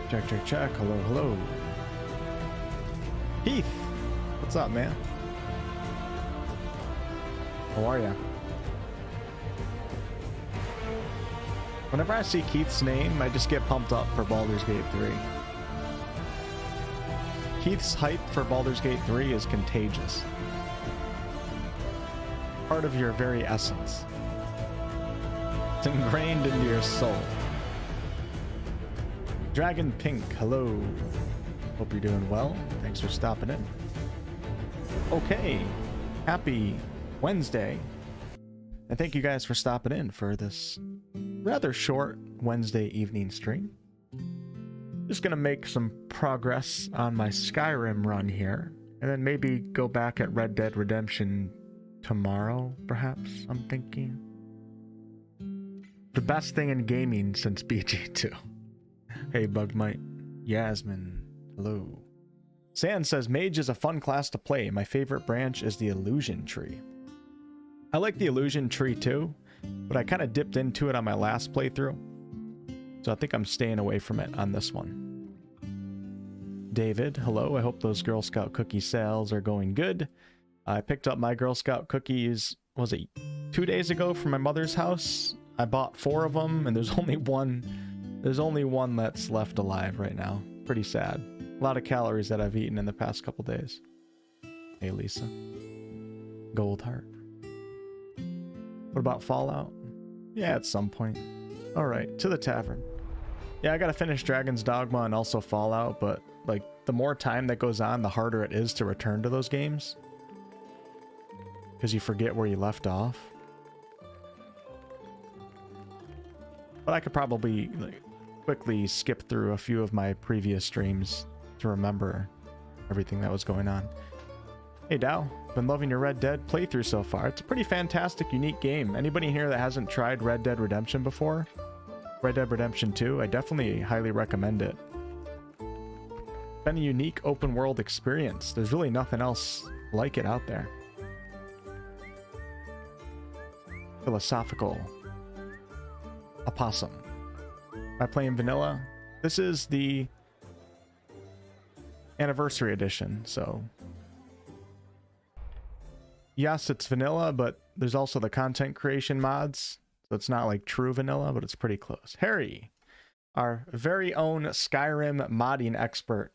Check, check, check. Hello, hello. Heath, what's up, man? How are ya? Whenever I see Keith's name, I just get pumped up for Baldur's Gate 3. Keith's hype for Baldur's Gate 3 is contagious. Part of your very essence. It's ingrained into your soul. Dragon Pink, hello. Hope you're doing well. Thanks for stopping in. Okay, happy Wednesday. And thank you guys for stopping in for this rather short Wednesday evening stream. Just gonna make some progress on my Skyrim run here, and then maybe go back at Red Dead Redemption tomorrow, perhaps, I'm thinking. The best thing in gaming since BG2. Hey, Bugmite. Yasmin, hello. Sand says, Mage is a fun class to play. My favorite branch is the Illusion Tree. I like the Illusion Tree too, but I kind of dipped into it on my last playthrough, so I think I'm staying away from it on this one. David, hello. I hope those Girl Scout cookie sales are going good. I picked up my Girl Scout cookies, was it 2 days ago from my mother's house? I bought 4 of them, and there's only one that's left alive right now. Pretty sad. A lot of calories that I've eaten in the past couple days. Hey, Lisa. Goldheart. What about Fallout? Yeah, at some point. All right, to the tavern. Yeah, I gotta finish Dragon's Dogma and also Fallout, but like the more time that goes on, the harder it is to return to those games, because you forget where you left off. But I could probably like quickly skip through a few of my previous streams to remember everything that was going on. Hey Dow, been loving your Red Dead playthrough so far. It's a pretty fantastic, unique game. Anybody here that hasn't tried Red Dead Redemption before? Red Dead Redemption 2, I definitely highly recommend it. It's been a unique open world experience. There's really nothing else like it out there. Philosophical opossum. Am I playing vanilla? This is the anniversary edition, so yes, it's vanilla, but there's also the content creation mods, so it's not like true vanilla, but it's pretty close. Harry, our very own Skyrim modding expert.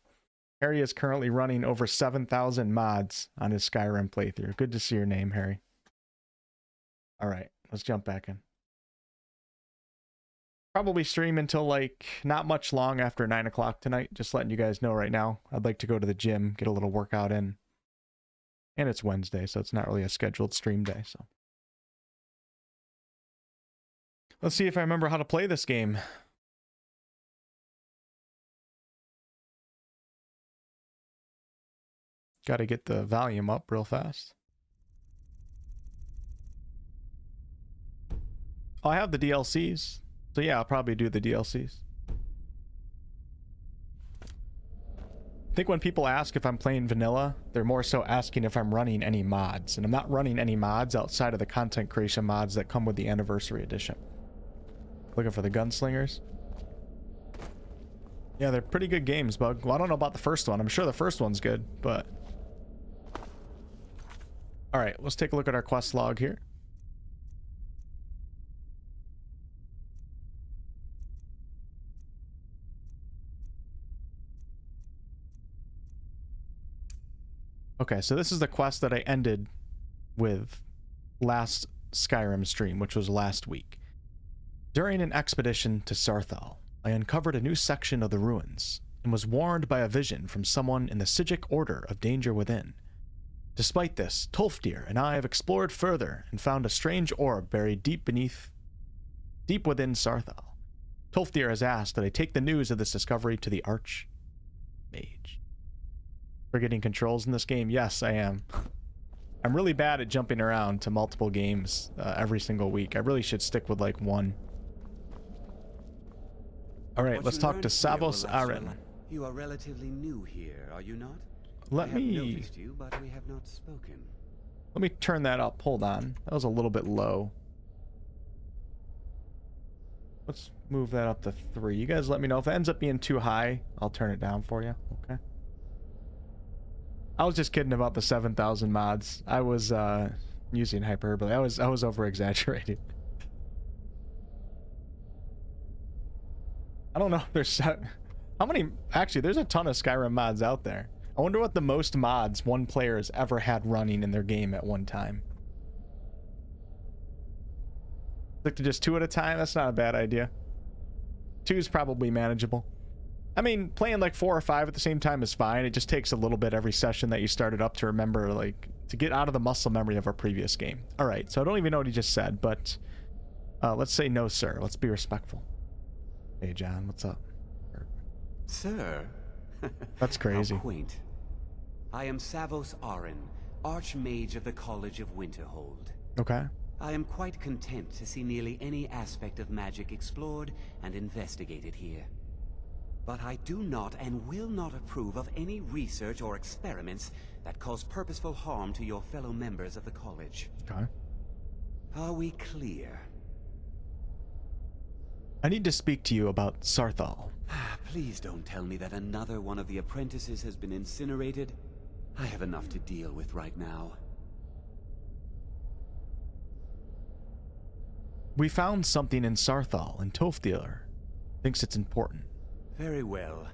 Harry is currently running over 7,000 mods on his Skyrim playthrough. Good to see your name, Harry. All right, let's jump back in. Probably stream until like not much long after 9 o'clock tonight. Just letting you guys know right now. I'd like to go to the gym, get a little workout in. And it's Wednesday, so it's not really a scheduled stream day. So let's see if I remember how to play this game. Got to get the volume up real fast. Oh, I have the DLCs. So yeah, I'll probably do the DLCs. I think when people ask if I'm playing vanilla, they're more so asking if I'm running any mods. And I'm not running any mods outside of the content creation mods that come with the Anniversary Edition. Looking for the gunslingers. Yeah, they're pretty good games, Bug. Well, I don't know about the first one. I'm sure the first one's good, but... Alright, let's take a look at our quest log here. Okay, so this is the quest that I ended with last Skyrim stream, which was last week. During an expedition to Sarthal, I uncovered a new section of the ruins and was warned by a vision from someone in the Sijic Order of danger within. Despite this, Tolfdir and I have explored further and found a strange orb buried deep within Sarthal. Tolfdir has asked that I take the news of this discovery to the Archmage. Forgetting controls in this game? Yes, I am. I'm really bad at jumping around to multiple games every single week. I really should stick with like one. All right, let's talk to Savos Aren. You are relatively new here, are you not? Let I have noticed you, but we have not spoken. Let me turn that up. Hold on. That was a little bit low. Let's move that up to 3. You guys let me know. If it ends up being too high, I'll turn it down for you. Okay. I was just kidding about the 7,000 mods. I was using hyperbole. I was over exaggerating. I don't know if there's how many. Actually, there's a ton of Skyrim mods out there. I wonder what the most mods one player has ever had running in their game at one time. Stick to just 2 at a time. That's not a bad idea. 2 is probably manageable. I mean, playing like 4 or 5 at the same time is fine. It just takes a little bit every session that you started up to remember, like, to get out of the muscle memory of our previous game. All right, so I don't even know what he just said, but let's say no, sir. Let's be respectful. Hey, John, what's up? Sir? That's crazy. How quaint. I am Savos Arin, Archmage of the College of Winterhold. Okay. I am quite content to see nearly any aspect of magic explored and investigated here. But I do not and will not approve of any research or experiments that cause purposeful harm to your fellow members of the college. Okay. Are we clear? I need to speak to you about Sarthal. Please don't tell me that another one of the apprentices has been incinerated. I have enough to deal with right now. We found something in Sarthal, and Tofdir thinks it's important. Very well.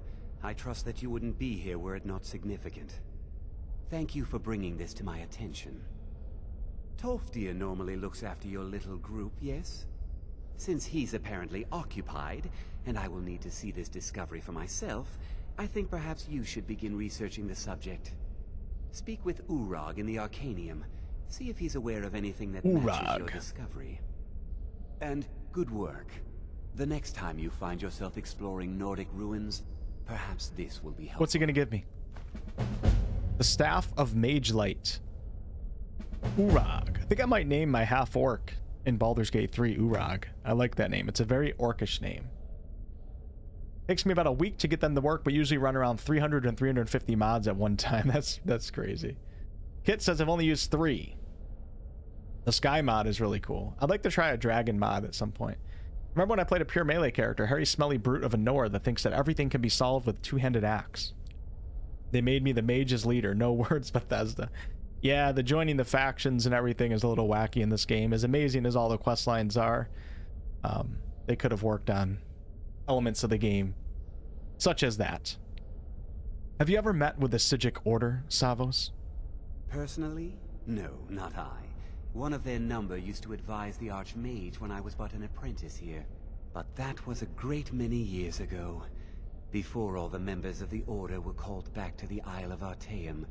I trust that you wouldn't be here were it not significant. Thank you for bringing this to my attention. Tofdir normally looks after your little group, yes? Since he's apparently occupied, and I will need to see this discovery for myself, I think perhaps you should begin researching the subject. Speak with Urag in the Arcanium. See if he's aware of anything that matches your discovery. And good work. The next time you find yourself exploring Nordic ruins, perhaps this will be helpful. What's he gonna give me? The Staff of Mage Light. Urag. I think I might name my half-orc in Baldur's Gate 3 Urag. I like that name. It's a very orcish name. Takes me about a week to get them to work, but usually run around 300 and 350 mods at one time. That's crazy. Kit says I've only used 3. The Sky mod is really cool. I'd like to try a dragon mod at some point. Remember when I played a pure melee character, hairy smelly brute of a Nor that thinks that everything can be solved with two-handed axe. They made me the mage's leader. No words, Bethesda. Yeah, the joining the factions and everything is a little wacky in this game. As amazing as all the quest lines are, they could have worked on elements of the game, such as that. Have you ever met with the Sigic Order, Savos? Personally? No, not I. One of their number used to advise the Archmage when I was but an apprentice here. But that was a great many years ago, before all the members of the Order were called back to the Isle of Artaeum,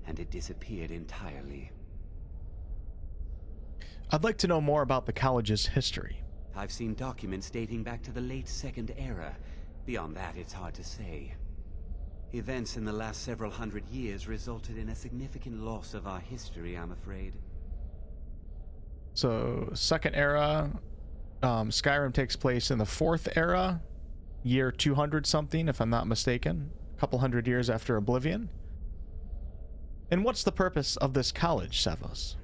and it disappeared entirely. I'd like to know more about the college's history. I've seen documents dating back to the late Second Era. Beyond that, it's hard to say. Events in the last several hundred years resulted in a significant loss of our history, I'm afraid. So, Second Era, Skyrim takes place in the 4th Era, year 200 something, if I'm not mistaken. A couple hundred years after Oblivion. And what's the purpose of this college, Savos?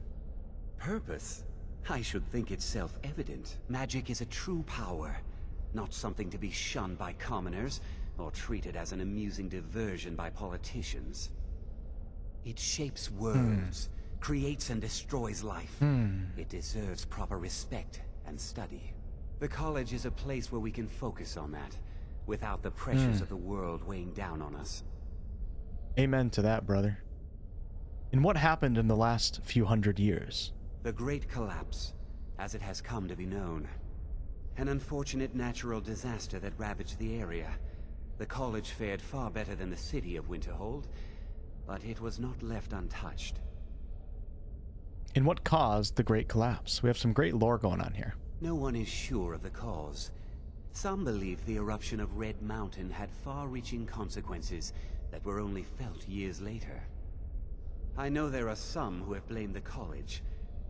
Purpose? I should think it's self-evident. Magic is a true power, not something to be shunned by commoners, or treated as an amusing diversion by politicians. It shapes worlds, creates and destroys life. It deserves proper respect and study. The college is a place where we can focus on that, without the pressures of the world weighing down on us. Amen to that, brother. And what happened in the last few hundred years? The Great Collapse, as it has come to be known. An unfortunate natural disaster that ravaged the area. The college fared far better than the city of Winterhold, but it was not left untouched. And what caused the Great Collapse? We have some great lore going on here. No one is sure of the cause. Some believe the eruption of Red Mountain had far-reaching consequences that were only felt years later. I know there are some who have blamed the college,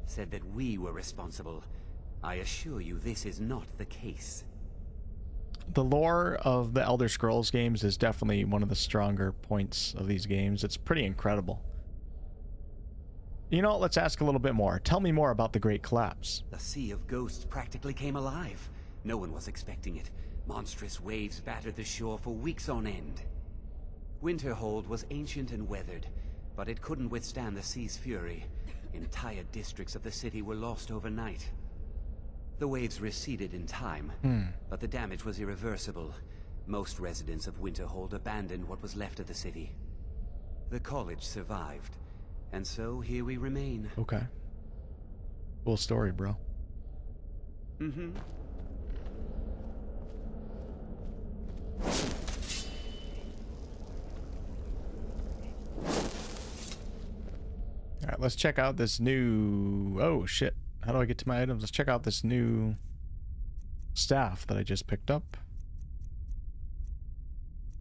said that we were responsible. I assure you this is not the case. The lore of the Elder Scrolls games is definitely one of the stronger points of these games. It's pretty incredible. You know, let's ask a little bit more. Tell me more about the Great Collapse. The Sea of Ghosts practically came alive. No one was expecting it. Monstrous waves battered the shore for weeks on end. Winterhold was ancient and weathered, but it couldn't withstand the sea's fury. Entire districts of the city were lost overnight. The waves receded in time, but the damage was irreversible. Most residents of Winterhold abandoned what was left of the city. The college survived, and so here we remain. Okay. Cool story, bro. Mm-hmm. All right, let's check out this new... Oh, shit. How do I get to my items? Let's check out this new staff that I just picked up.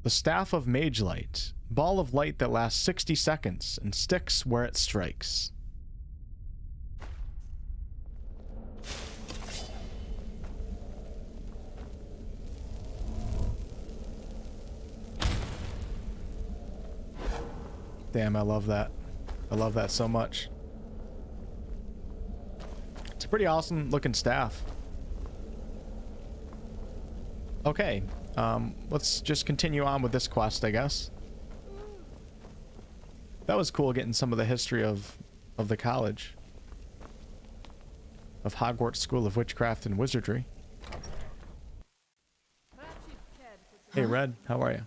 The Staff of Mage Light. Ball of light that lasts 60 seconds and sticks where it strikes. Damn, I love that. I love that so much. It's a pretty awesome looking staff. Okay, let's just continue on with this quest, I guess. That was cool getting some of the history of the college. Of Hogwarts School of Witchcraft and Wizardry. Hey Red, how are you?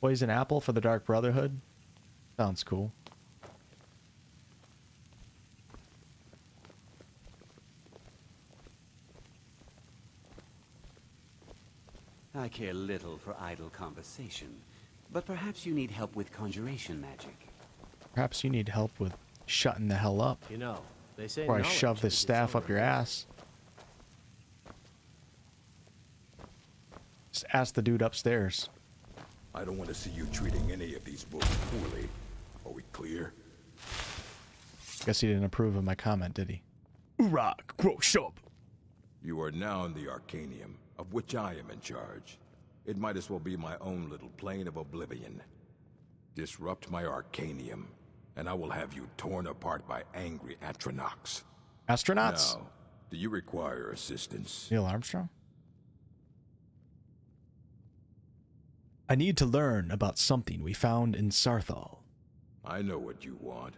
Poison apple for the Dark Brotherhood? Sounds cool. I care little for idle conversation, but perhaps you need help with conjuration magic. Perhaps you need help with shutting the hell up. You know, they say Before I shove this staff up your ass. Just ask the dude upstairs. I don't want to see you treating any of these books poorly. Are we clear? Guess he didn't approve of my comment, did he? Rock, grow up. You are now in the Arcanium, of which I am in charge. It might as well be my own little plane of oblivion. Disrupt my Arcanium, and I will have you torn apart by angry Atronachs. Astronauts? Now, do you require assistance? Neil Armstrong? I need to learn about something we found in Sarthal. I know what you want.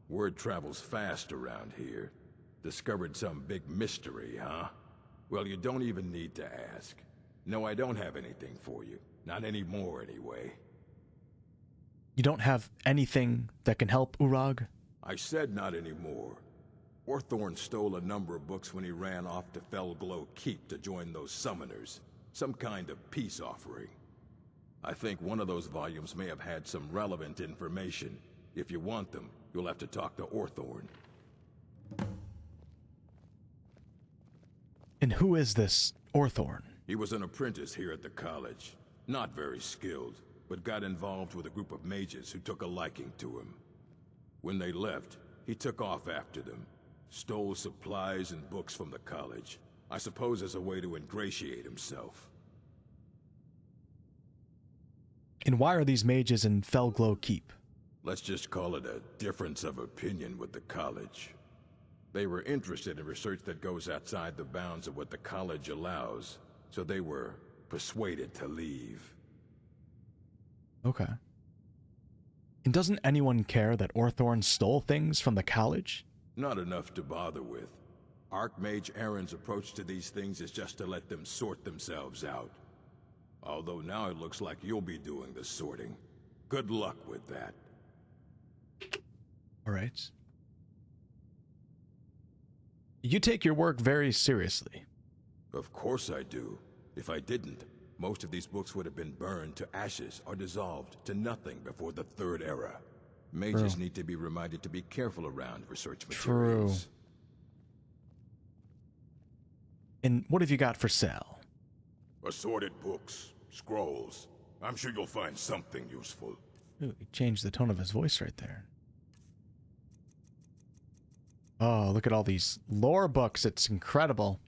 Word travels fast around here. Discovered some big mystery, huh? Well, you don't even need to ask. No, I don't have anything for you. Not anymore, anyway. You don't have anything that can help, Urag? I said not anymore. Orthorn stole a number of books when he ran off to Fellglow Keep to join those summoners. Some kind of peace offering. I think one of those volumes may have had some relevant information. If you want them, you'll have to talk to Orthorn. And who is this Orthorn? He was an apprentice here at the college. Not very skilled, but got involved with a group of mages who took a liking to him. When they left, he took off after them. Stole supplies and books from the college. I suppose as a way to ingratiate himself. And why are these mages in Fellglow Keep? Let's just call it a difference of opinion with the college. They were interested in research that goes outside the bounds of what the college allows, so they were persuaded to leave. Okay. And doesn't anyone care that Orthorn stole things from the college? Not enough to bother with. Archmage Aaron's approach to these things is just to let them sort themselves out. Although now it looks like you'll be doing the sorting. Good luck with that. All right. You take your work very seriously. Of course I do. If I didn't, most of these books would have been burned to ashes or dissolved to nothing before the Third Era. Mages need to be reminded to be careful around research materials. True. And what have you got for sale? Assorted books, scrolls. I'm sure you'll find something useful. Ooh, he changed the tone of his voice right there. Oh, look at all these lore books. It's incredible.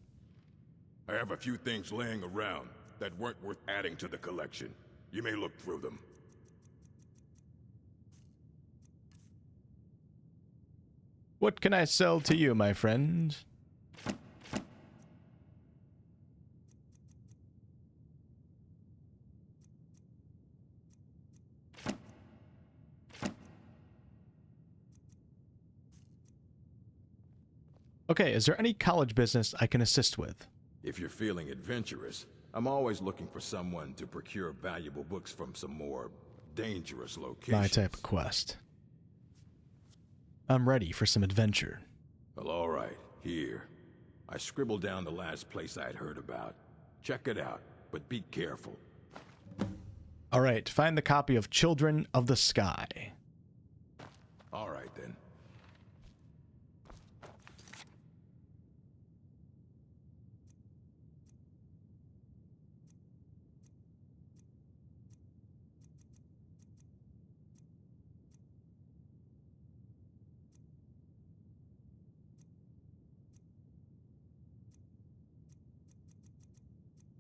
I have a few things laying around that weren't worth adding to the collection. You may look through them. What can I sell to you, my friend? Okay, is there any college business I can assist with? If you're feeling adventurous, I'm always looking for someone to procure valuable books from some more dangerous locations. My type of quest. I'm ready for some adventure. Well, all right. Here. I scribbled down the last place I'd heard about. Check it out, but be careful. All right, find the copy of Children of the Sky. All right, then.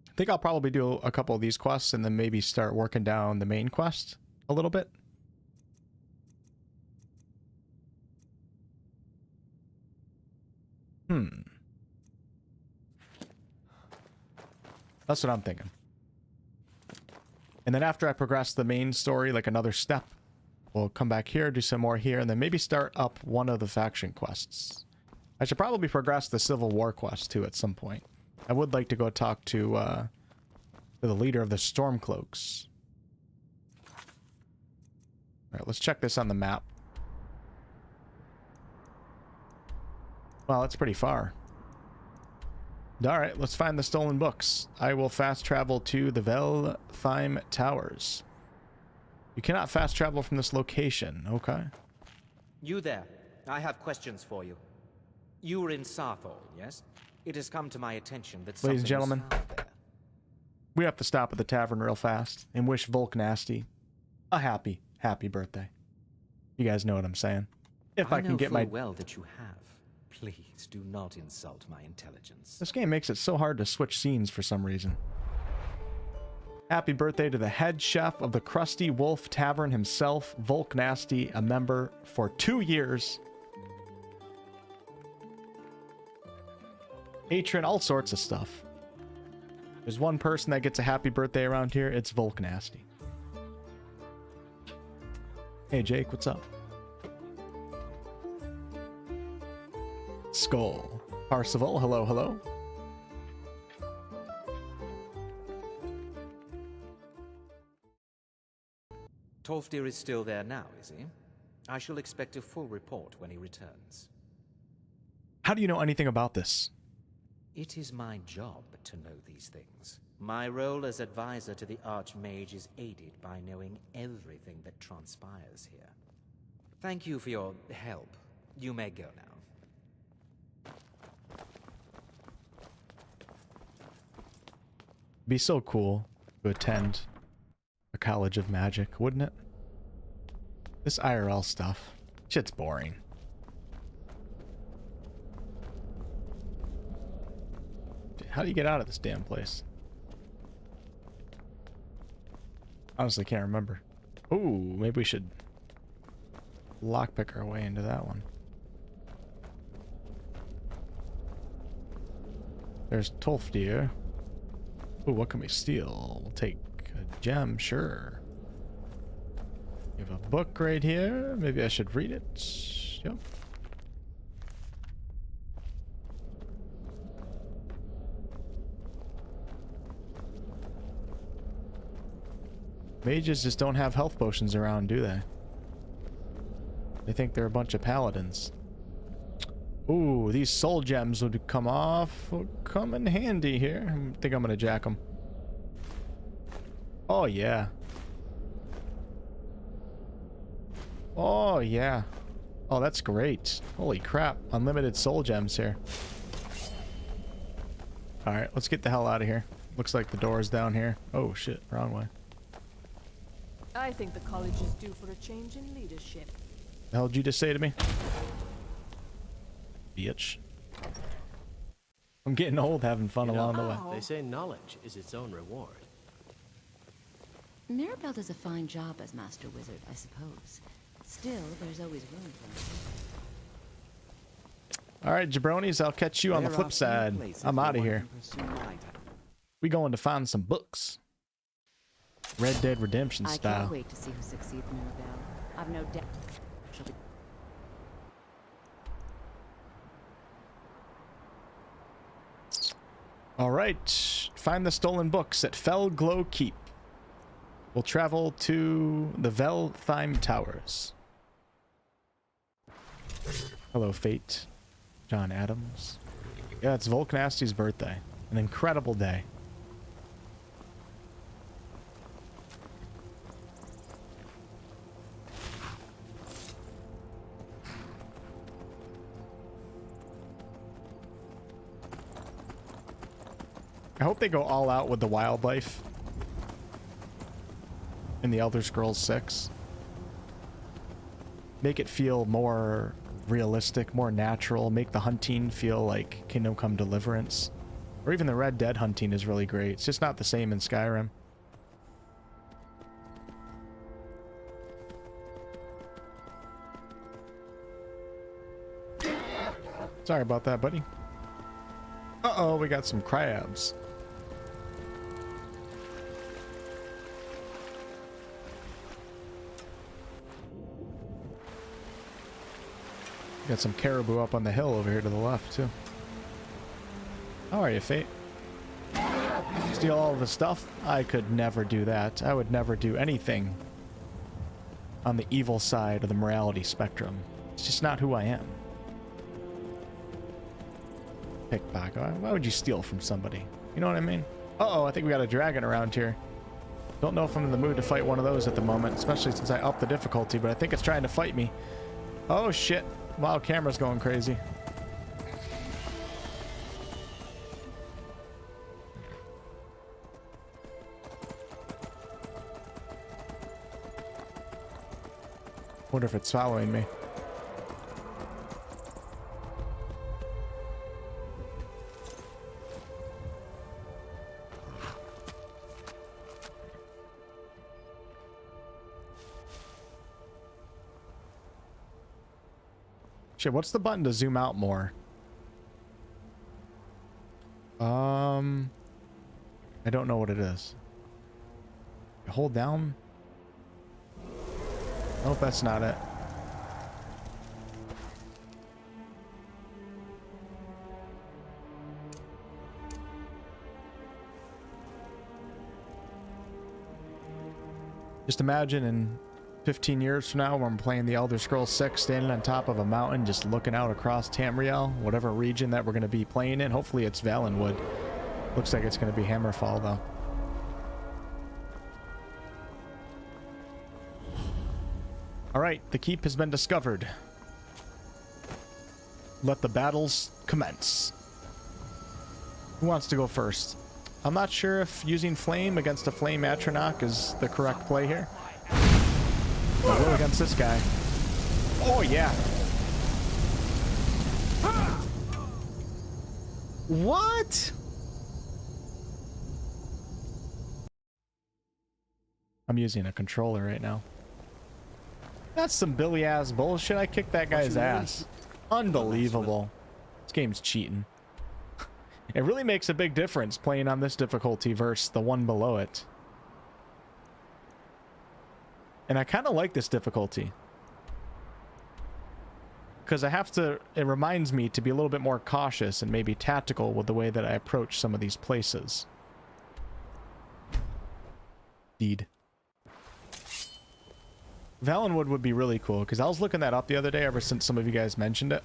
I think I'll probably do a couple of these quests and then maybe start working down the main quest a little bit. That's what I'm thinking. And then after I progress the main story, like another step, we'll come back here, do some more here, and then maybe start up one of the faction quests. I should probably progress the Civil War quest too at some point. I would like to go talk to the leader of the Stormcloaks. Alright, let's check this on the map. Well, that's pretty far. Alright, let's find the stolen books. I will fast travel to the Veltheim Towers. You cannot fast travel from this location. Okay. You there. I have questions for you. You were in Sarthol, yes? It has come to my attention that something Ladies and gentlemen, was found there. we have to stop at the tavern real fast and wish Volk Nasty a happy birthday. You guys know what I'm saying. If I can get my... well that you have. Please do not insult my intelligence. This game makes it so hard to switch scenes for some reason. Happy birthday to the head chef of the Krusty Wolf Tavern himself, Volk Nasty, a member for 2 years. Patron, all sorts of stuff. There's one person that gets a happy birthday around here, it's Volk Nasty. Hey Jake, what's up? Skull. Parsival, hello, hello. Tolfdir is still there now, is he? I shall expect a full report when he returns. How do you know anything about this? It is my job to know these things. My role as advisor to the Archmage is aided by knowing everything that transpires here. Thank you for your help. You may go now. Be so cool to attend a college of magic, wouldn't it? This IRL stuff, shit's boring. How do you get out of this damn place? Honestly, can't remember. Ooh, maybe we should lockpick our way into that one. There's Tolfdir. Ooh, what can we steal? We'll take a gem, sure. We have a book right here. Maybe I should read it. Yep. Mages just don't have health potions around, do they? They think they're a bunch of paladins. Ooh, these soul gems would come in handy here. I think I'm gonna jack them. Oh yeah. Oh yeah. Oh, that's great. Holy crap. Unlimited soul gems here. Alright, let's get the hell out of here. Looks like the door is down here. Oh shit, wrong way. I think the college is due for a change in leadership. The hell did you just say to me? Bitch. I'm getting old having fun along the way. They say knowledge is its own reward. Mirabelle does a fine job as Master Wizard, I suppose. Still, there's always room for Alright, jabronis, I'll catch you on the flip side. I'm out of here. We going to find some books. Red Dead Redemption I style. can't wait to see who succeeds Mirabelle. I've no doubt she'll be... All right. Find the stolen books at Fellglow Keep. We'll travel to the Veltheim Towers. Hello, Fate. John Adams. Yeah, it's Volknasty's birthday. An incredible day. I hope they go all out with the wildlife in the Elder Scrolls 6. Make it feel more realistic, more natural. Make the hunting feel like Kingdom Come Deliverance. Or even the Red Dead hunting is really great. It's just not the same in Skyrim. Sorry about that, buddy. Uh-oh, we got some crabs. Got some caribou up on the hill over here to the left, too. How are you, Fate? Steal all of the stuff? I could never do that. I would never do anything on the evil side of the morality spectrum. It's just not who I am. Pickpocket. Why would you steal from somebody? You know what I mean? Uh-oh, I think we got a dragon around here. Don't know if I'm in the mood to fight one of those at the moment, especially since I upped the difficulty, but I think it's trying to fight me. Oh, shit. Wow, camera's going crazy. Wonder if it's following me. Shit, what's the button to zoom out more? I don't know what it is. Hold down? Nope, that's not it. Just imagine in 15 years from now when I'm playing the Elder Scrolls 6, standing on top of a mountain, just looking out across Tamriel, whatever region that we're going to be playing in. Hopefully it's Valenwood. Looks like it's going to be Hammerfell, though. Alright, the keep has been discovered. Let the battles commence. Who wants to go first? I'm not sure if using flame against a flame atronach is the correct play here. I'll go against this guy. Oh, yeah. What? I'm using a controller right now. That's some Billy ass bullshit. I kicked that guy's ass. Unbelievable. This game's cheating. It really makes a big difference playing on this difficulty versus the one below it. And I kind of like this difficulty. Because I have to, it reminds me to be a little bit more cautious and maybe tactical with the way that I approach some of these places. Indeed. Valenwood would be really cool, because I was looking that up the other day ever since some of you guys mentioned it.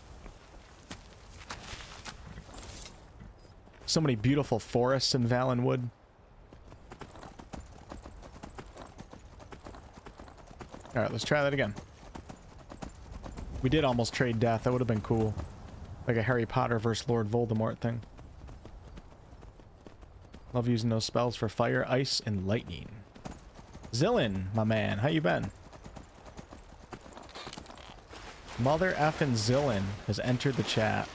So many beautiful forests in Valenwood. Alright, let's try that again. We did almost trade death. That would have been cool. Like a Harry Potter versus Lord Voldemort thing. Love using those spells for fire, ice, and lightning. Zillin, my man, how you been? Mother effing Zillin has entered the chat.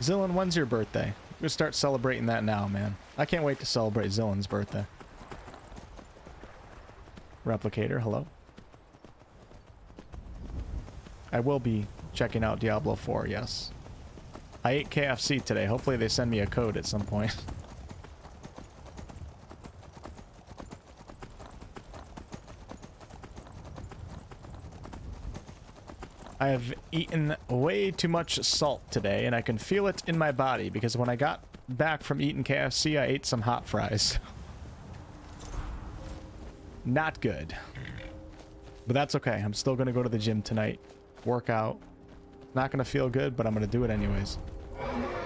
Zillin, when's your birthday? We're gonna start celebrating that now, man. I can't wait to celebrate Zillin's birthday. Replicator, hello. I will be checking out Diablo 4, yes. I ate KFC today. Hopefully they send me a code at some point. I have eaten way too much salt today, and I can feel it in my body because when I got back from eating KFC, I ate some hot fries. Not good. But that's okay. I'm still going to go to the gym tonight. Work out. Not going to feel good, but I'm going to do it anyways.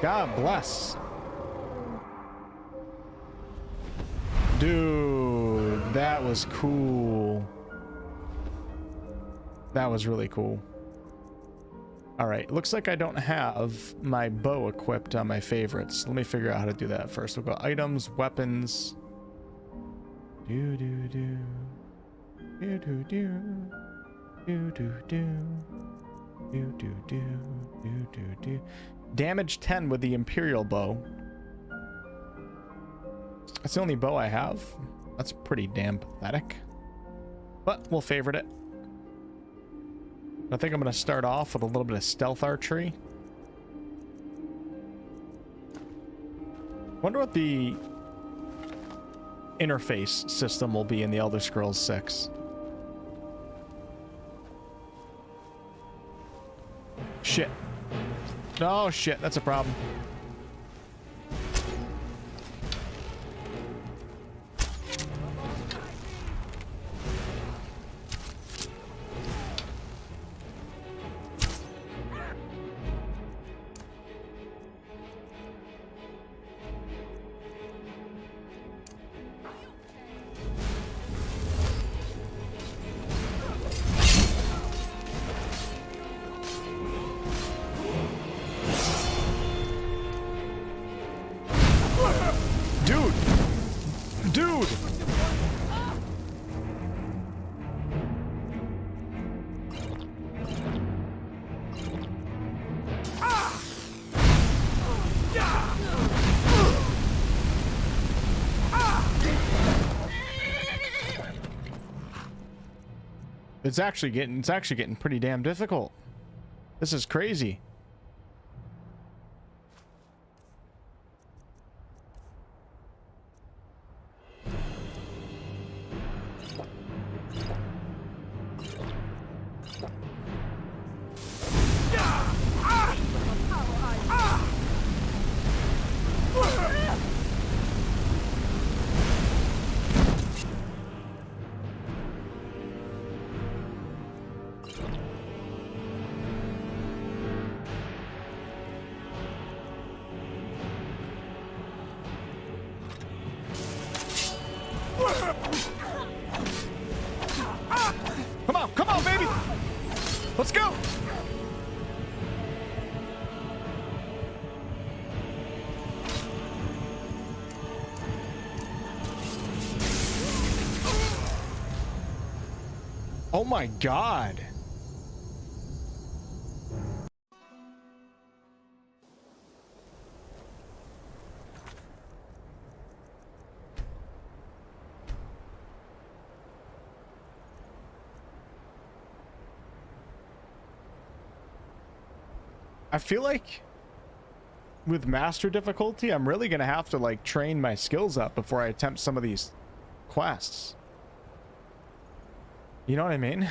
God bless. Dude, that was cool. That was really cool. All right, looks like I don't have my bow equipped on my favorites. Let me figure out how to do that first. We'll go items, weapons. Do do do. Do do do. Do do do. Do do do. Do do do. Damage 10 with the Imperial bow. That's the only bow I have. That's pretty damn pathetic. But we'll favorite it. I think I'm going to start off with a little bit of stealth archery. Wonder what the interface system will be in the Elder Scrolls 6. Shit. Oh shit, that's a problem. It's actually getting pretty damn difficult. This is crazy. Come on, baby! Let's go! Oh my god! I feel like with master difficulty, I'm really gonna have to like train my skills up before I attempt some of these quests. You know what I mean?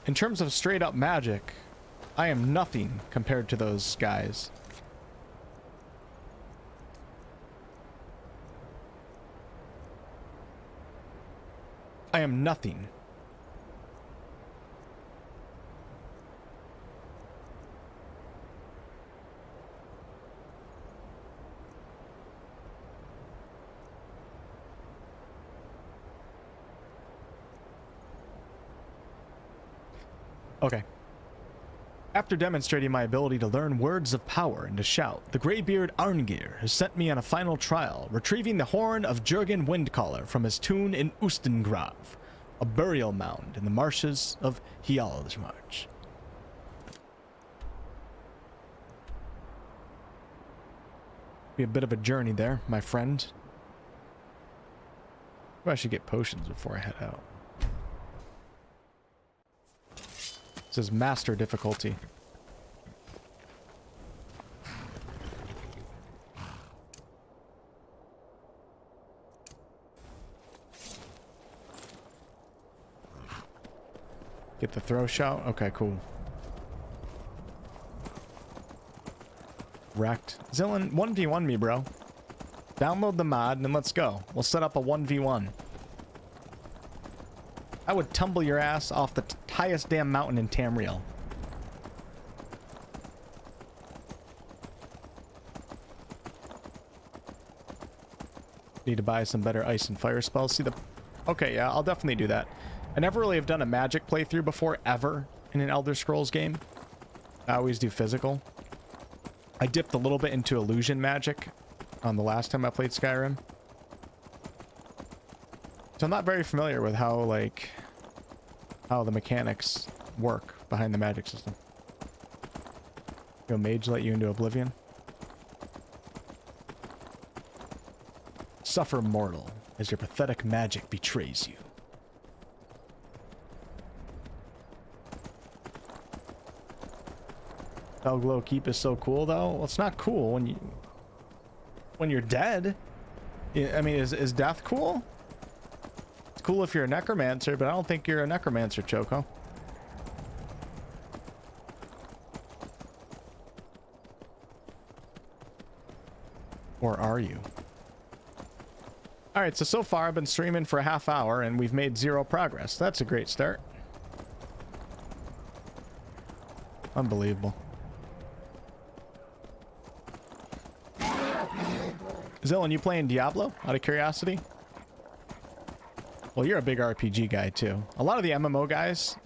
In terms of straight up magic, I am nothing compared to those guys. I am nothing. Okay. After demonstrating my ability to learn words of power and to shout, the Greybeard Arngir has sent me on a final trial, retrieving the horn of Jurgen Windcaller from his tomb in Ustengrav, a burial mound in the marshes of Hjalmarch. Be a bit of a journey there, my friend. Maybe I should get potions before I head out. This is master difficulty. Get the throw shout. Okay, cool. Wrecked. Zillin, 1v1 me, bro. Download the mod and then let's go. We'll set up a 1v1. I would tumble your ass off the highest damn mountain in Tamriel. Need to buy some better ice and fire spells. See the... Okay, yeah, I'll definitely do that. I never really have done a magic playthrough before, ever, in an Elder Scrolls game. I always do physical. I dipped a little bit into illusion magic on the last time I played Skyrim. So I'm not very familiar with how, like, how the mechanics work behind the magic system. Go mage let you into oblivion. Suffer mortal as your pathetic magic betrays you. Fellglow Keep is so cool, though. Well, it's not cool when you're dead. I mean, is death cool? It's cool if you're a necromancer, but I don't think you're a necromancer, Choco. Or are you? Alright, so far I've been streaming for a half hour and we've made 0 progress. That's a great start. Unbelievable. Zillin, you playing Diablo, out of curiosity? Well, you're a big RPG guy, too. A lot of the MMO guys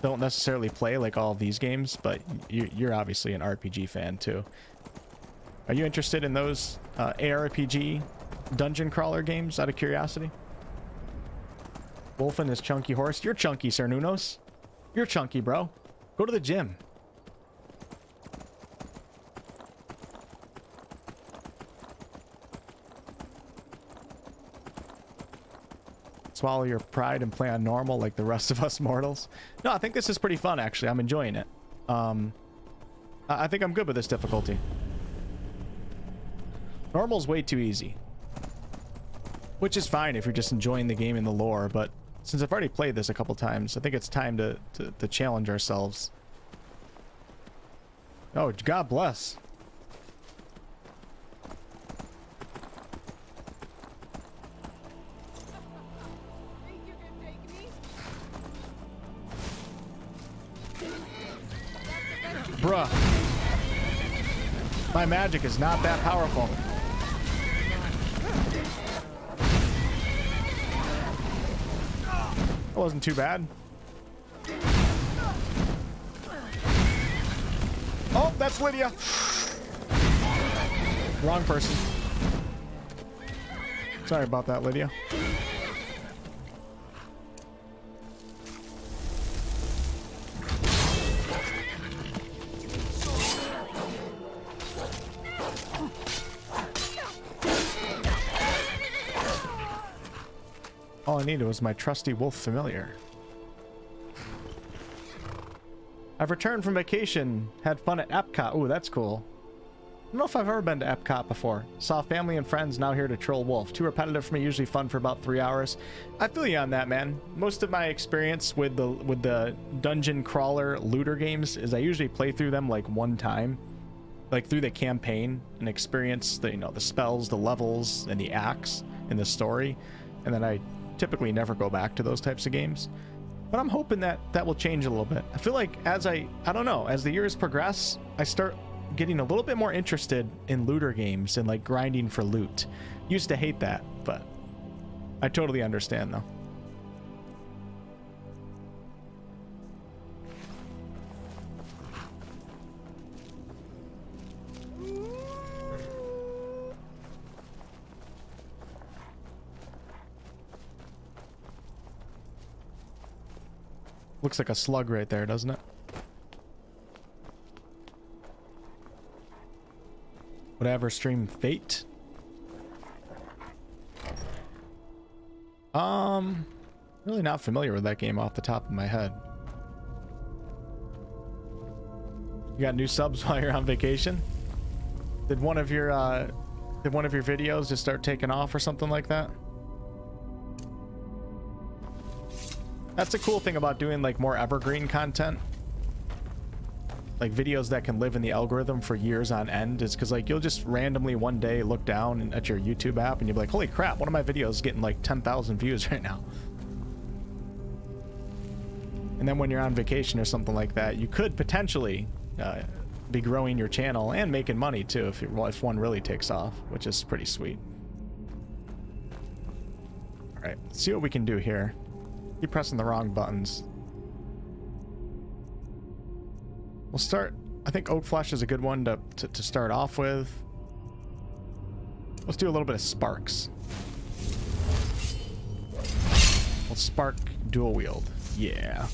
don't necessarily play, like, all of these games, but you're obviously an RPG fan, too. Are you interested in those ARPG dungeon crawler games, out of curiosity? Wolf and his chunky horse. You're chunky, Sir Nunos. You're chunky, bro. Go to the gym. Swallow your pride and play on normal like the rest of us mortals. No, I think this is pretty fun, actually. I'm enjoying it. I think I'm good with this difficulty. Normal's way too easy. Which is fine if you're just enjoying the game and the lore, but since I've already played this a couple times, I think it's time to challenge ourselves. Oh, God bless. Bruh. My magic is not that powerful. That wasn't too bad. Oh, that's Lydia. Wrong person. Sorry about that, Lydia. All I needed was my trusty wolf familiar. I've returned from vacation. Had fun at Epcot. Ooh, that's cool. I don't know if I've ever been to Epcot before. Saw family and friends, now here to troll wolf. Too repetitive for me, usually fun for about 3 hours. I feel you on that, man. Most of my experience with the dungeon crawler looter games is I usually play through them like one time. Like through the campaign and experience the, you know, the spells, the levels, and the acts in the story. And then I typically never go back to those types of games, but I'm hoping that will change a little bit. I feel like as I don't know, as the years progress, I start getting a little bit more interested in looter games and like grinding for loot. Used to hate that, but I totally understand though. Looks like a slug right there, doesn't it? Whatever, stream Fate. Really not familiar with that game off the top of my head. You got new subs while you're on vacation? Did one of your videos just start taking off or something like that? That's a cool thing about doing like more evergreen content. Like videos that can live in the algorithm for years on end, is because like you'll just randomly one day look down at your YouTube app and you'll be like, holy crap, one of my videos is getting like 10,000 views right now. And then when you're on vacation or something like that, you could potentially be growing your channel and making money too if one really takes off, which is pretty sweet. All right, let's see what we can do here. Keep pressing the wrong buttons. We'll start. I think oak flesh is a good one to start off with. Let's do a little bit of sparks. We'll spark dual wield. Yeah.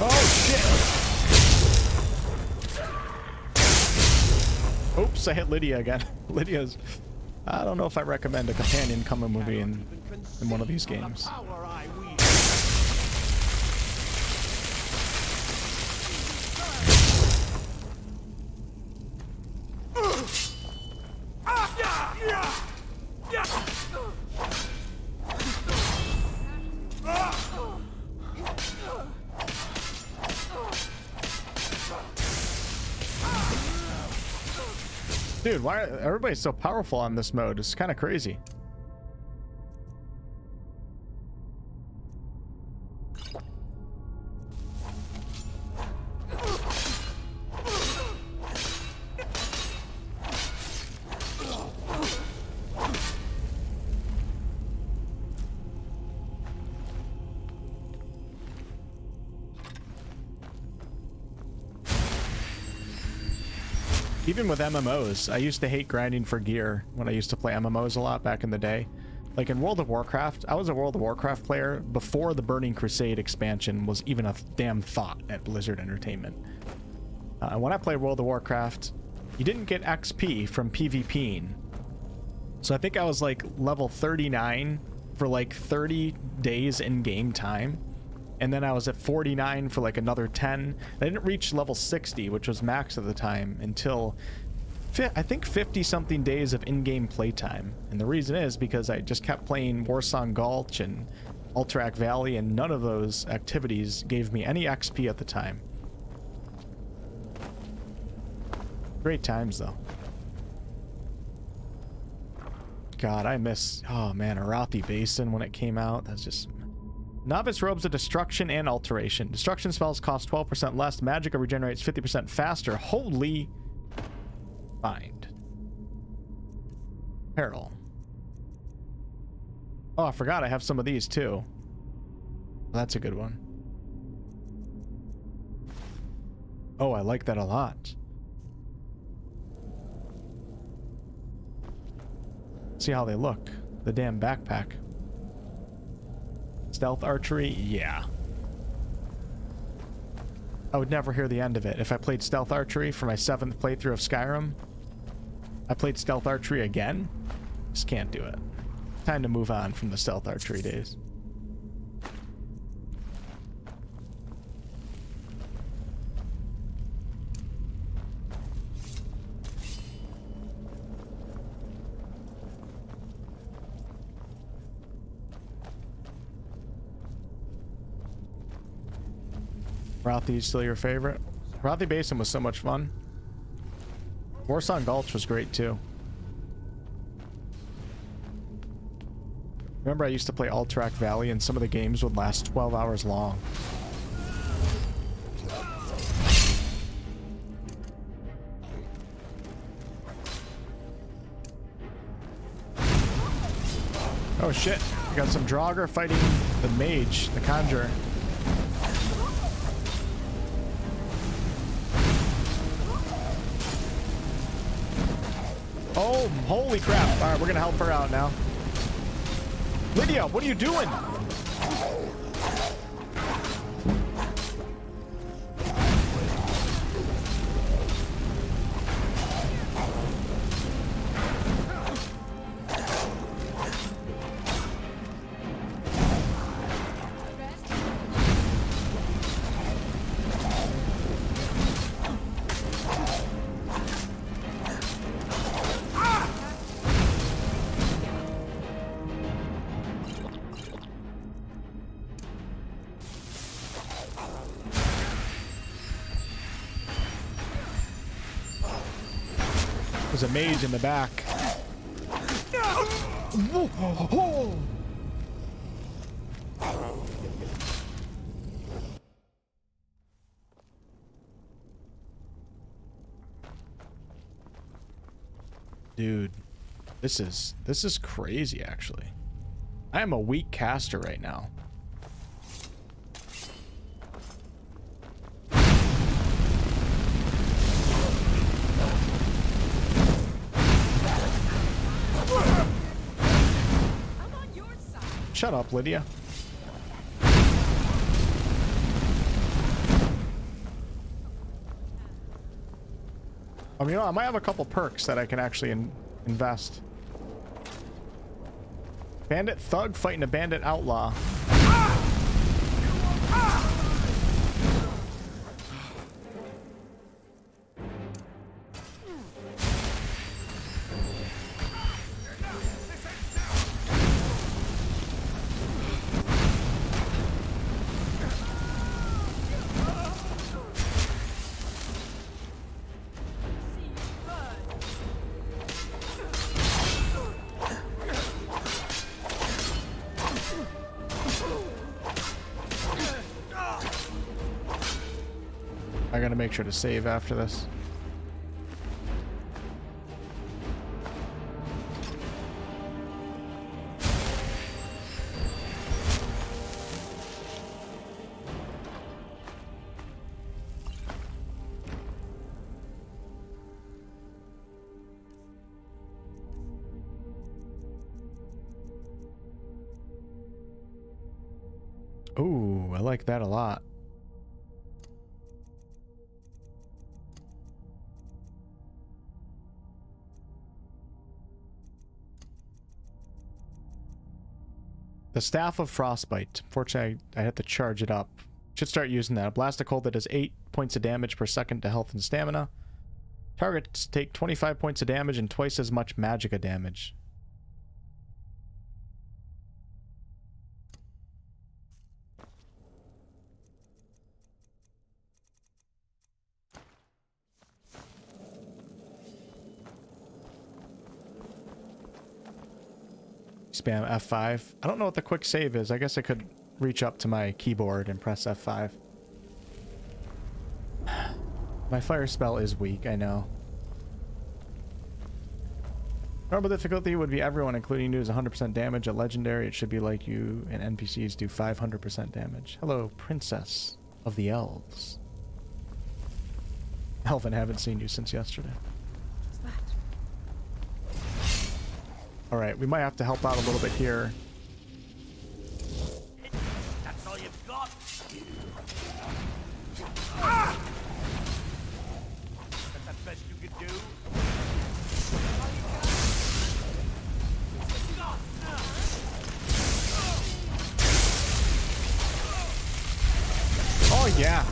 Oh shit! Oops, I hit Lydia again. Lydia's... I don't know if I recommend a companion coming movie in one of these games. Dude, why are everybody's so powerful on this mode? It's kind of crazy. Even with MMOs, I used to hate grinding for gear when I used to play MMOs a lot back in the day. Like in World of Warcraft, I was a World of Warcraft player before the Burning Crusade expansion was even a damn thought at Blizzard Entertainment. And when I played World of Warcraft, you didn't get XP from PvPing. So I think I was like level 39 for like 30 days in game time. And then I was at 49 for like another 10. I didn't reach level 60, which was max at the time, until I think 50 something days of in-game playtime. And the reason is because I just kept playing Warsong Gulch and Alterac Valley, and none of those activities gave me any XP at the time. Great times though. God, I miss, oh man, Arathi Basin when it came out. That's just... Novice Robes of Destruction and Alteration. Destruction spells cost 12% less. Magicka regenerates 50% faster. Holy... Find. Peril. Oh, I forgot I have some of these too. That's a good one. Oh, I like that a lot. See how they look. The damn backpack. Stealth archery, yeah. I would never hear the end of it. If I played stealth archery for my 7th playthrough of Skyrim, I played stealth archery again. Just can't do it. Time to move on from the stealth archery days. Rothy's still your favorite? Rothy Basin was so much fun. Warsong Gulch was great too. Remember I used to play Alterac Valley and some of the games would last 12 hours long. Oh shit, we got some Draugr fighting the mage, the conjurer. Oh, holy crap. Alright, we're gonna help her out now. Lydia, what are you doing? there's a mage in the back. Dude, this is crazy actually. I am a weak caster right now. Shut up, Lydia. I mean, I might have a couple perks that I can actually invest. Bandit thug fighting a bandit outlaw. I gotta make sure to save after this. Ooh, I like that a lot. The Staff of Frostbite. Fortunately, I had to charge it up. Should start using that. A Blasticold that does 8 points of damage per second to health and stamina. Targets take 25 points of damage and twice as much magicka damage. Spam F5. I don't know what the quick save is. I guess I could reach up to my keyboard and press F5. My fire spell is weak, I know. Normal difficulty would be everyone, including you, is 100% damage. At legendary, it should be like you, and NPCs do 500% damage. Hello, Princess of the Elves. Elvin, haven't seen you since yesterday. Alright, we might have to help out a little bit here. That's all you've got. That's the best you could do. Oh yeah.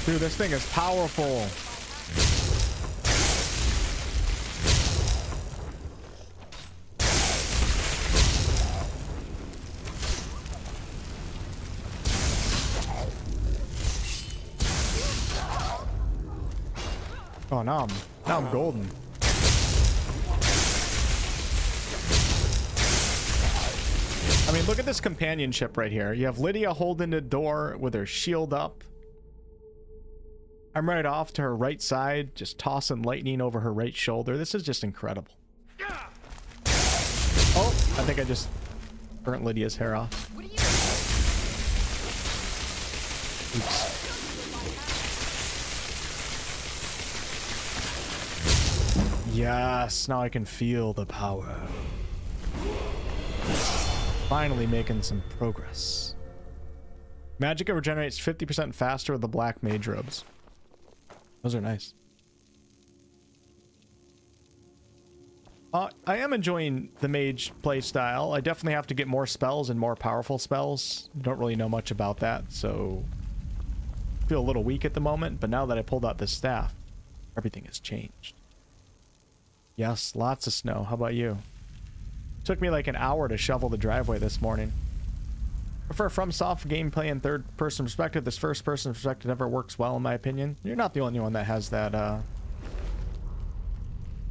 Dude, this thing is powerful. Oh, now I'm golden. I mean, look at this companionship right here. You have Lydia holding the door with her shield up. I'm right off to her right side, just tossing lightning over her right shoulder. This is just incredible. Oh, I think I just burnt Lydia's hair off. Oops. Yes, now I can feel the power. Finally making some progress. Magicka regenerates 50% faster with the black mage robes. Those are nice. I am enjoying the mage playstyle. I definitely have to get more spells and more powerful spells. Don't really know much about that, so I feel a little weak at the moment, but now that I pulled out this staff, everything has changed. Yes, lots of snow. How about you? Took me like an hour to shovel the driveway this morning. Prefer FromSoft gameplay in third-person perspective. This first-person perspective never works well, in my opinion. You're not the only one that has that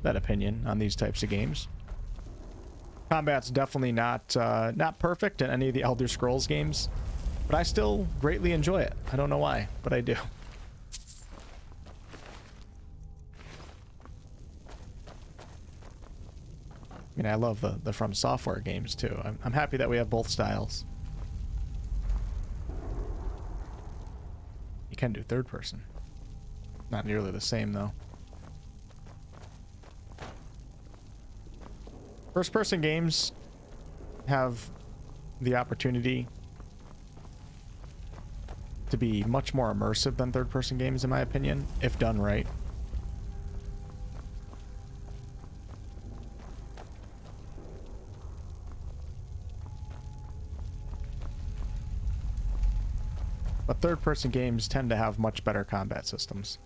that opinion on these types of games. Combat's definitely not not perfect in any of the Elder Scrolls games, but I still greatly enjoy it. I don't know why, but I do. I mean, I love the From Software games too. I'm happy that we have both styles. You can do third person. Not nearly the same though. First person games have the opportunity to be much more immersive than third person games, in my opinion, if done right. But third-person games tend to have much better combat systems.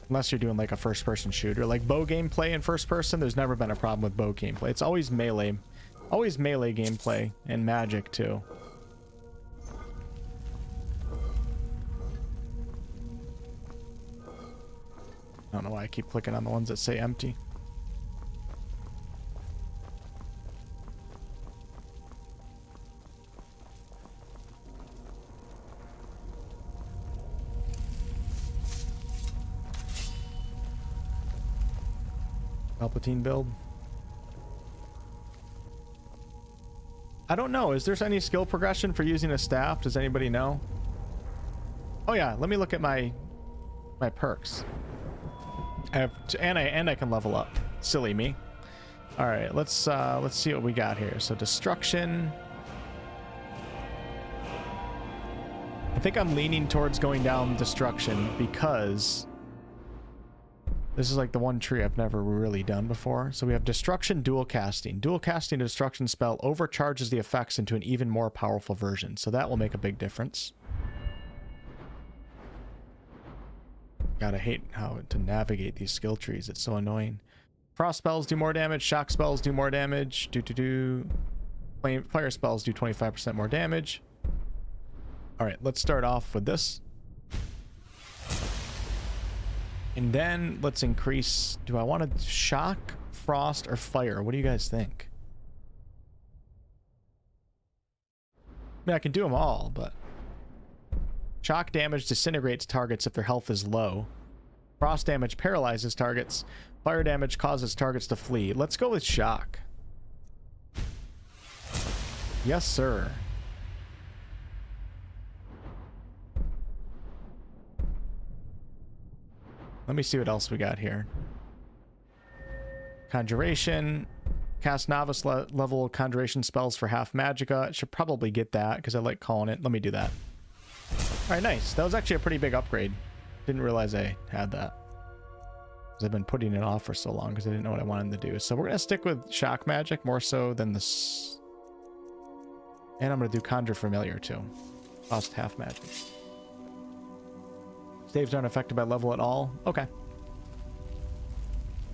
Unless you're doing like a first-person shooter. Like bow gameplay in first-person, there's never been a problem with bow gameplay. It's always melee. Always melee gameplay, and magic too. I don't know why I keep clicking on the ones that say empty. Palpatine build. I don't know. Is there any skill progression for using a staff? Does anybody know? Oh yeah, let me look at my perks. I have and I can level up. Silly me. All right, let's see what we got here. So destruction. I think I'm leaning towards going down destruction because this is like the one tree I've never really done before. So we have destruction dual casting. Dual casting a destruction spell overcharges the effects into an even more powerful version. So that will make a big difference. Gotta hate how to navigate these skill trees. It's so annoying. Frost spells do more damage. Shock spells do more damage. Fire spells do 25% more damage. All right, let's start off with this. And then let's increase. Do I want to shock, frost, or fire? What do you guys think? I mean, I can do them all, but shock damage disintegrates targets if their health is low. Frost damage paralyzes targets. Fire damage causes targets to flee. Let's go with shock. Yes, sir. Let me see what else we got here. Conjuration. Cast novice level conjuration spells for half magicka. I should probably get that because I like calling it. Let me do that. All right, nice. That was actually a pretty big upgrade. Didn't realize I had that. Because I've been putting it off for so long because I didn't know what I wanted to do. So we're going to stick with shock magic more so than this. And I'm going to do conjure familiar too. Cost half magic. Saves aren't affected by level at all. Okay.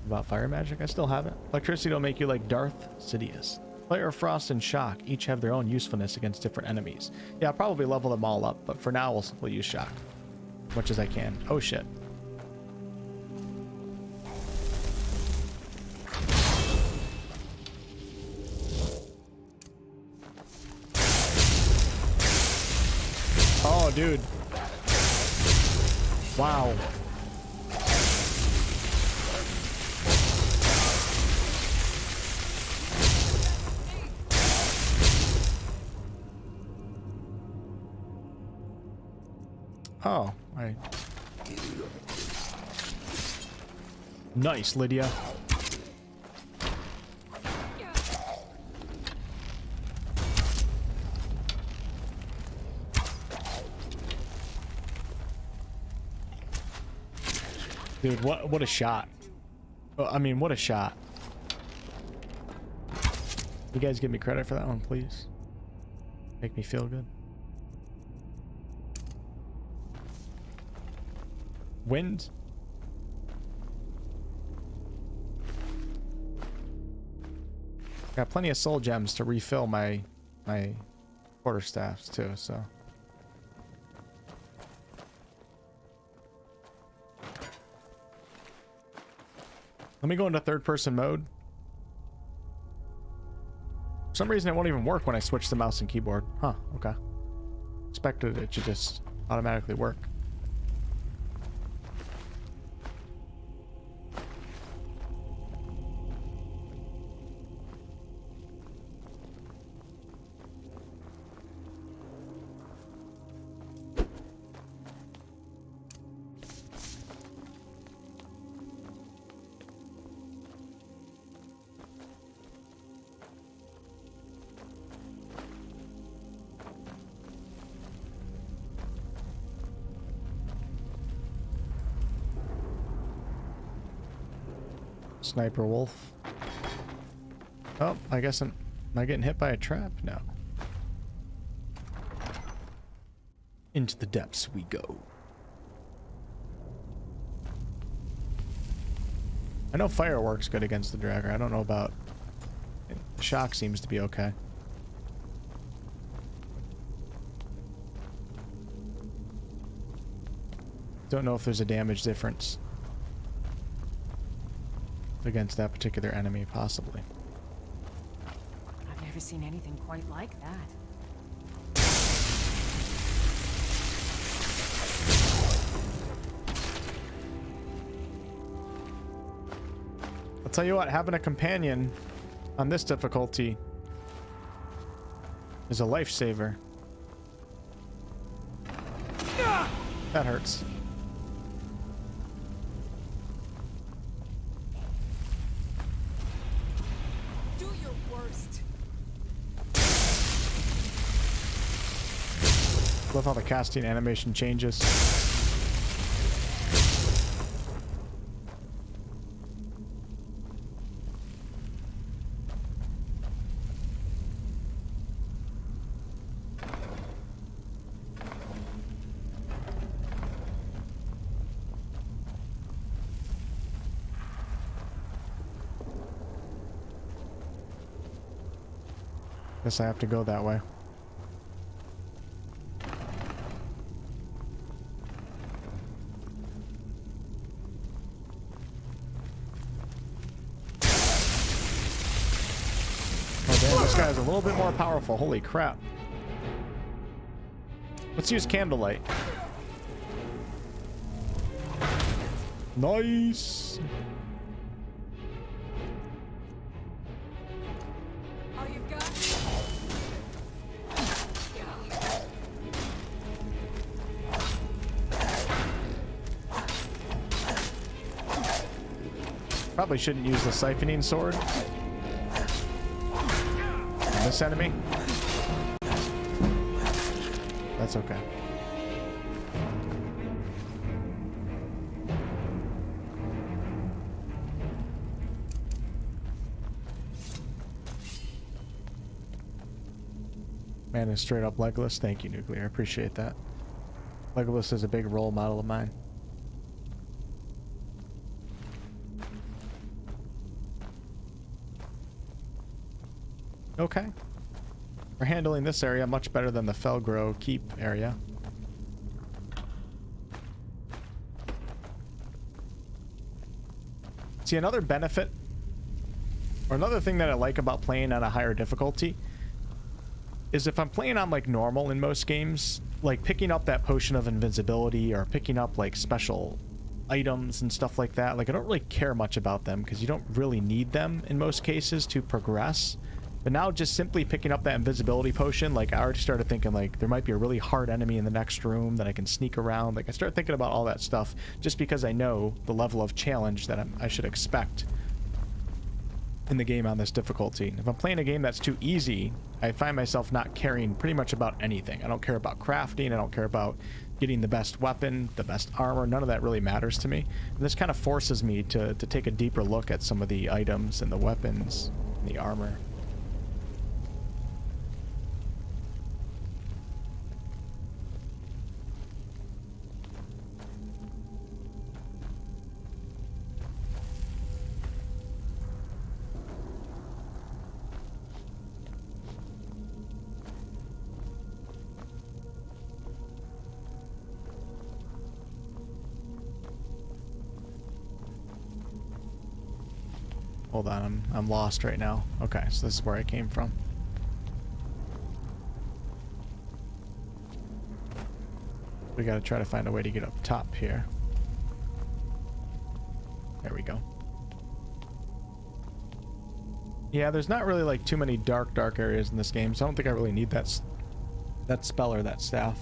About fire magic, I still have it. Electricity will make you like Darth Sidious. Fire, frost, and shock each have their own usefulness against different enemies. Yeah, I'll probably level them all up, but for now we'll use shock. As much as I can. Oh shit. Oh, dude. Wow. Oh, I... Nice, Lydia. Dude, what a shot. I mean, what a shot. You guys give me credit for that one, please. Make me feel good. Wind. Got plenty of soul gems to refill my quarterstaffs too, so. Let me go into third person mode. For some reason it won't even work when I switch to mouse and keyboard. Huh, okay. Expected it to just automatically work. Sniper wolf. Oh, I guess am I getting hit by a trap? No. Into the depths we go. I know fire works good against the dragger. I don't know about... Shock seems to be okay. Don't know if there's a damage difference against that particular enemy, possibly. I've never seen anything quite like that. I'll tell you what, having a companion on this difficulty is a lifesaver. That hurts. Love how the casting animation changes. Guess I have to go that way. Guy's a little bit more powerful. Holy crap. Let's use candlelight. Nice. All you've got? Probably shouldn't use the siphoning sword. This enemy? That's okay. Man is straight up Legolas. Thank you, Nuclear. I appreciate that. Legolas is a big role model of mine. Okay. We're handling this area much better than the Fellglow Keep area. See, another benefit, or another thing that I like about playing on a higher difficulty, is if I'm playing on like normal in most games, like picking up that potion of invincibility or picking up like special items and stuff like that, like I don't really care much about them because you don't really need them in most cases to progress. But now just simply picking up that invisibility potion, like I already started thinking like there might be a really hard enemy in the next room that I can sneak around. Like I start thinking about all that stuff just because I know the level of challenge that I should expect in the game on this difficulty. If I'm playing a game that's too easy, I find myself not caring pretty much about anything. I don't care about crafting. I don't care about getting the best weapon, the best armor. None of that really matters to me. And this kind of forces me to take a deeper look at some of the items and the weapons and the armor. Hold on, I'm lost right now. Okay, so this is where I came from. We gotta try to find a way to get up top here. There we go. Yeah, there's not really like too many dark areas in this game, so I don't think I really need that spell or that staff.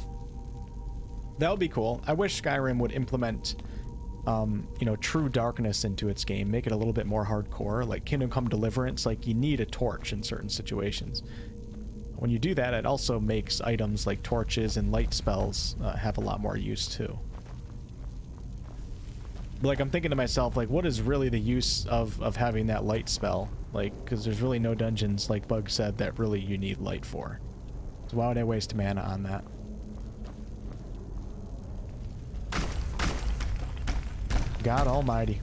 That would be cool. I wish Skyrim would implement, you know, true darkness into its game, make it a little bit more hardcore, like Kingdom Come Deliverance. Like, you need a torch in certain situations. When you do that, it also makes items like torches and light spells have a lot more use too. But, like, I'm thinking to myself, like, what is really the use of having that light spell? Like, because there's really no dungeons, like Bug said, that really you need light for. So why would I waste mana on that? God almighty.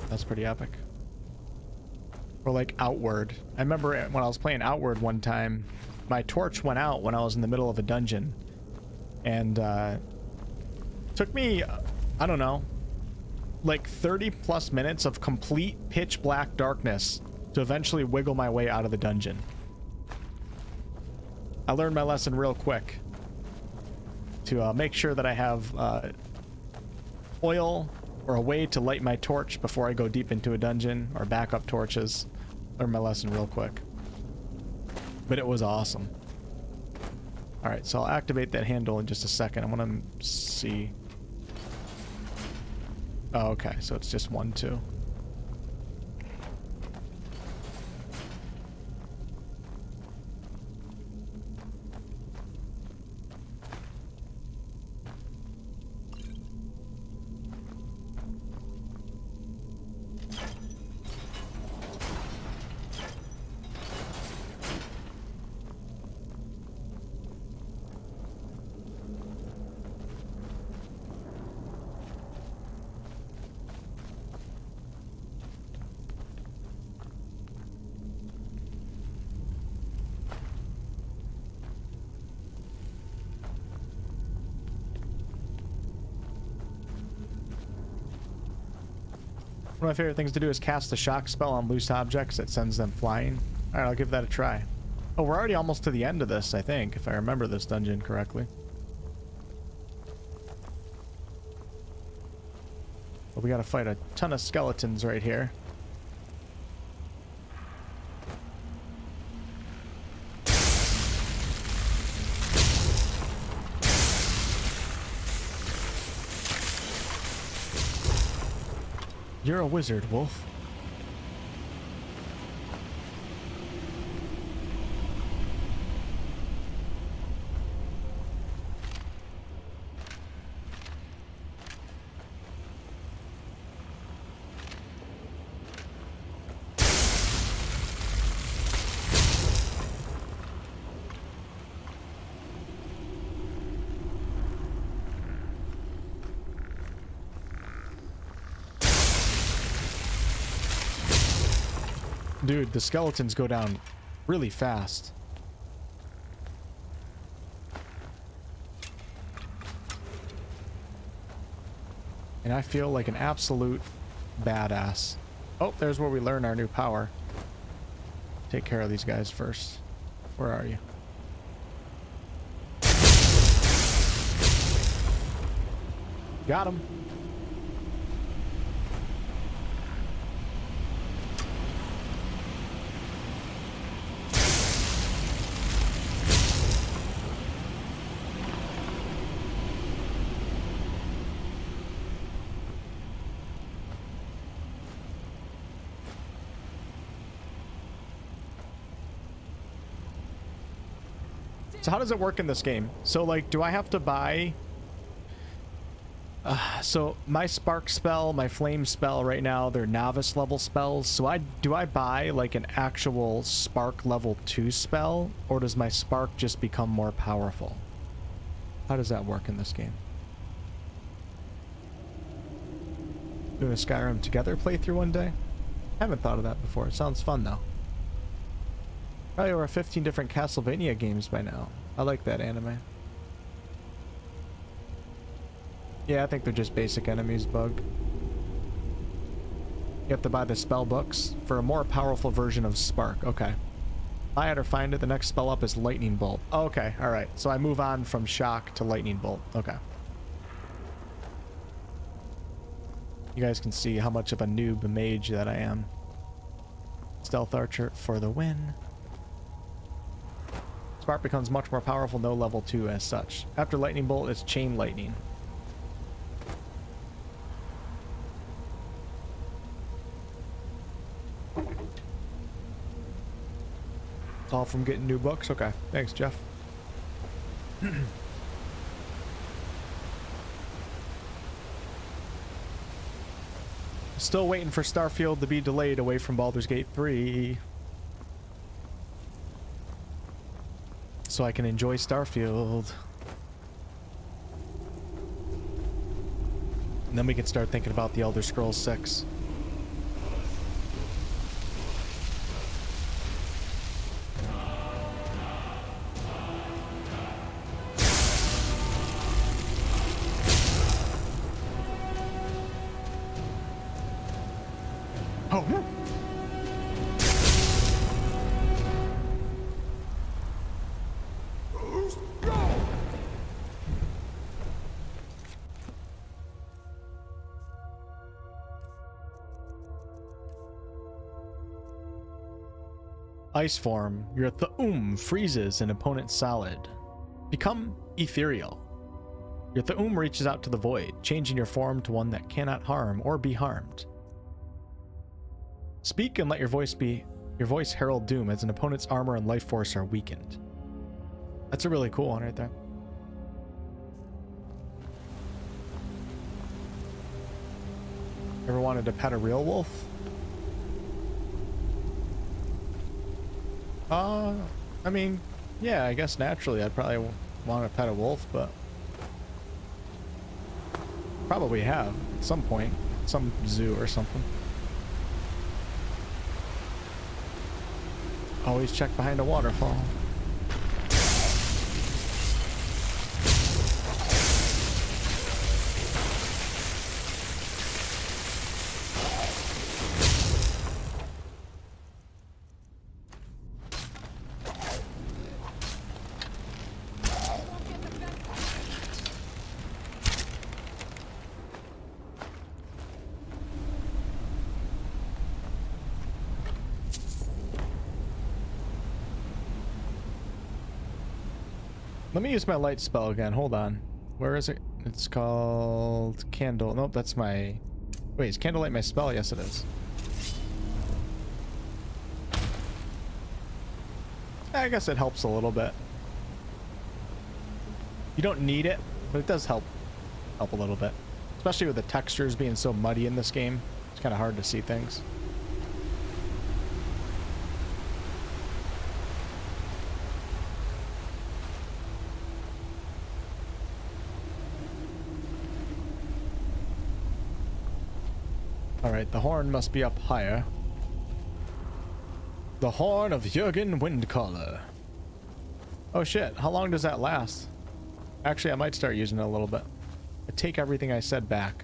That's pretty epic. Or like Outward. I remember when I was playing Outward one time, my torch went out when I was in the middle of a dungeon. And took me, I don't know, like 30 plus minutes of complete pitch black darkness to eventually wiggle my way out of the dungeon. I learned my lesson real quick to make sure that I have oil or a way to light my torch before I go deep into a dungeon, or backup torches. Learned my lesson real quick. But it was awesome. Alright, so I'll activate that handle in just a second. I want to see. Oh, okay, so it's just 1, 2. One of my favorite things to do is cast a shock spell on loose objects that sends them flying. Alright, I'll give that a try. Oh, we're already almost to the end of this, I think, if I remember this dungeon correctly. But we gotta fight a ton of skeletons right here. You're a wizard, Wolf. Dude, the skeletons go down really fast. And I feel like an absolute badass. Oh, there's where we learn our new power. Take care of these guys first. Where are you? Got him. So how does it work in this game? So, like, do I have to buy... so my spark spell, my flame spell right now, they're novice level spells. So do I buy, like, an actual spark level 2 spell? Or does my spark just become more powerful? How does that work in this game? Doing a Skyrim Together playthrough one day? Haven't thought of that before. It sounds fun though. Probably over 15 different Castlevania games by now. I like that anime. Yeah, I think they're just basic enemies, Bug. You have to buy the spell books for a more powerful version of Spark. Okay. Buy it or find it. The next spell up is Lightning Bolt. Oh, okay, alright. So I move on from Shock to Lightning Bolt. Okay. You guys can see how much of a noob mage that I am. Stealth Archer for the win. Spark becomes much more powerful, no level 2 as such. After Lightning Bolt, it's Chain Lightning. It's all from getting new books? Okay, thanks, Jeff. Still waiting for Starfield to be delayed away from Baldur's Gate 3. So I can enjoy Starfield. And then we can start thinking about the Elder Scrolls 6. Oh. Ice form. Your freezes an opponent solid. Become ethereal. Your reaches out to the void, changing your form to one that cannot harm or be harmed. Speak and let your voice herald doom as an opponent's armor and life force are weakened. That's a really cool one right there. Ever wanted to pet a real wolf? I mean, yeah, I guess naturally I'd probably want to pet a wolf, but probably have at some point, some zoo or something. Always check behind a waterfall. Let me use my light spell again. Hold on. Where is it? It's called Candle. Nope, that's my... Wait, is Candlelight my spell? Yes, it is. I guess it helps a little bit. You don't need it, but it does help a little bit. Especially with the textures being so muddy in this game. It's kind of hard to see things. Alright, the horn must be up higher. The horn of Jurgen Windcaller. Oh shit, how long does that last? Actually, I might start using it a little bit. I take everything I said back.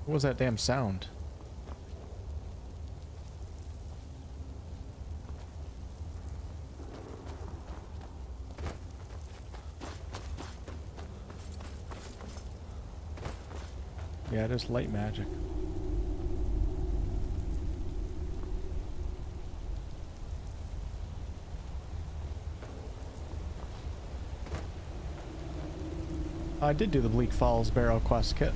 What was that damn sound? Yeah, it is light magic. I did do the Bleak Falls Barrow Quest kit.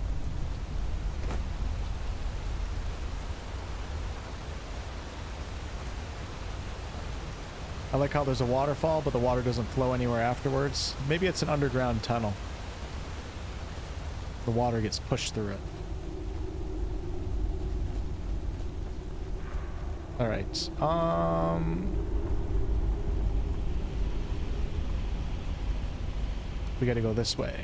I like how there's a waterfall, but the water doesn't flow anywhere afterwards. Maybe it's an underground tunnel. The water gets pushed through it. All right. We got to go this way.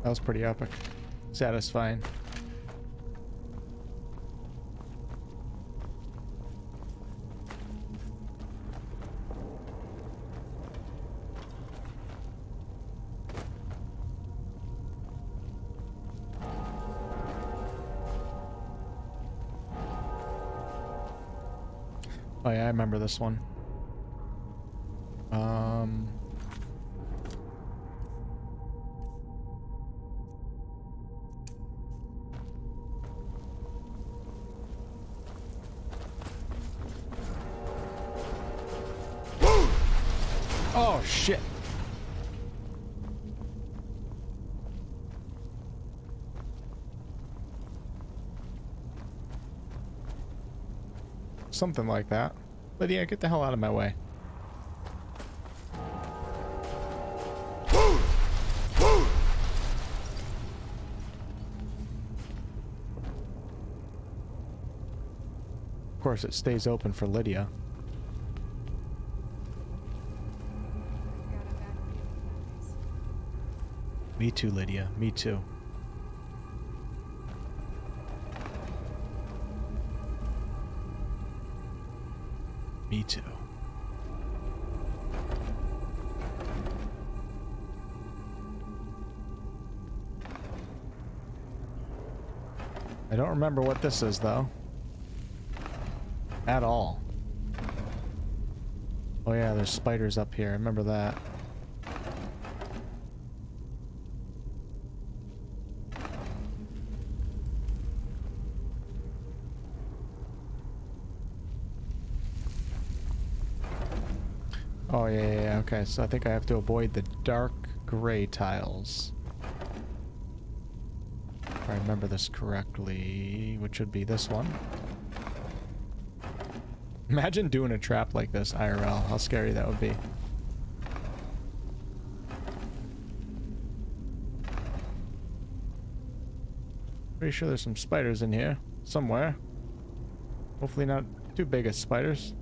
That was pretty epic. Satisfying. Oh yeah, I remember this one. Oh shit. Something like that. But yeah, get the hell out of my way. Of course, it stays open for Lydia. Me too, Lydia. Me too. Me too. I don't remember what this is, though. At all. Oh yeah, there's spiders up here. I remember that. Oh yeah, okay, so I think I have to avoid the dark gray tiles. If I remember this correctly, which would be this one. Imagine doing a trap like this, IRL, how scary that would be. Pretty sure there's some spiders in here, somewhere. Hopefully not too big as spiders.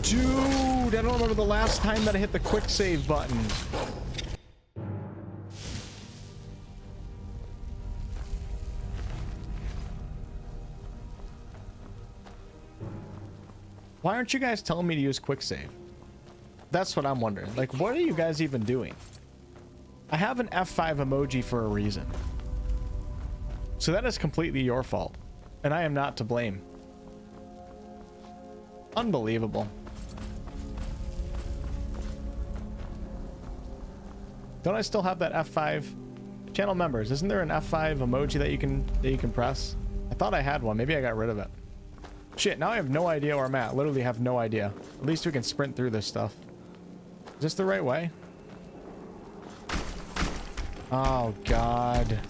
Dude, I don't remember the last time that I hit the quick save button. Why aren't you guys telling me to use quick save? That's what I'm wondering. Like, what are you guys even doing? I have an F5 emoji for a reason. So that is completely your fault. And I am not to blame. Unbelievable. Don't I still have that F5? Channel members, isn't there an F5 emoji that you can press? I thought I had one. Maybe I got rid of it. Shit, now I have no idea where I'm at. Literally have no idea. At least we can sprint through this stuff. Is this the right way? Oh, God.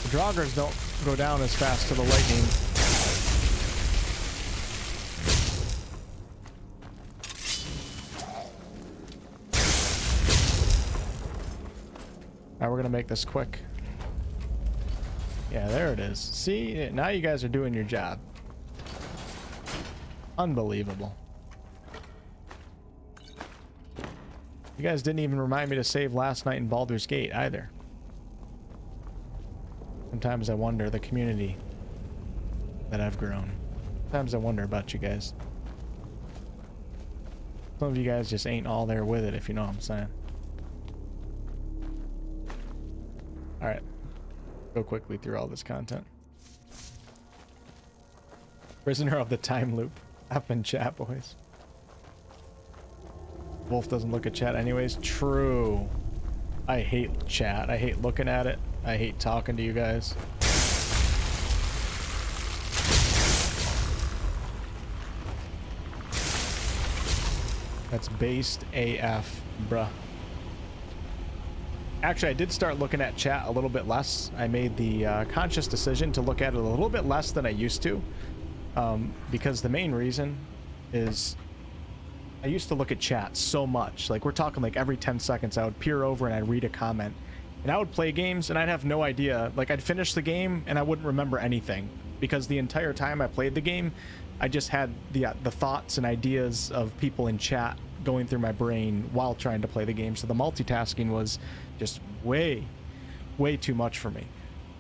The Draugrs don't go down as fast to the lightning. Alright, we're gonna make this quick. Yeah, there it is. See, now you guys are doing your job. Unbelievable. You guys didn't even remind me to save last night in Baldur's Gate either. Sometimes I wonder the community that I've grown. Sometimes I wonder about you guys. Some of you guys just ain't all there with it, if you know what I'm saying. Alright. Go quickly through all this content. Prisoner of the Time Loop. Up in chat, boys. Wolf doesn't look at chat anyways. True. I hate chat. I hate looking at it. I hate talking to you guys. That's based AF, bruh. Actually, I did start looking at chat a little bit less. I made the conscious decision to look at it a little bit less than I used to. Because the main reason is I used to look at chat so much. Like, we're talking like every 10 seconds I would peer over and I'd read a comment. And I would play games and I'd have no idea. Like, I'd finish the game and I wouldn't remember anything. Because the entire time I played the game, I just had the thoughts and ideas of people in chat going through my brain while trying to play the game. So the multitasking was just way too much for me.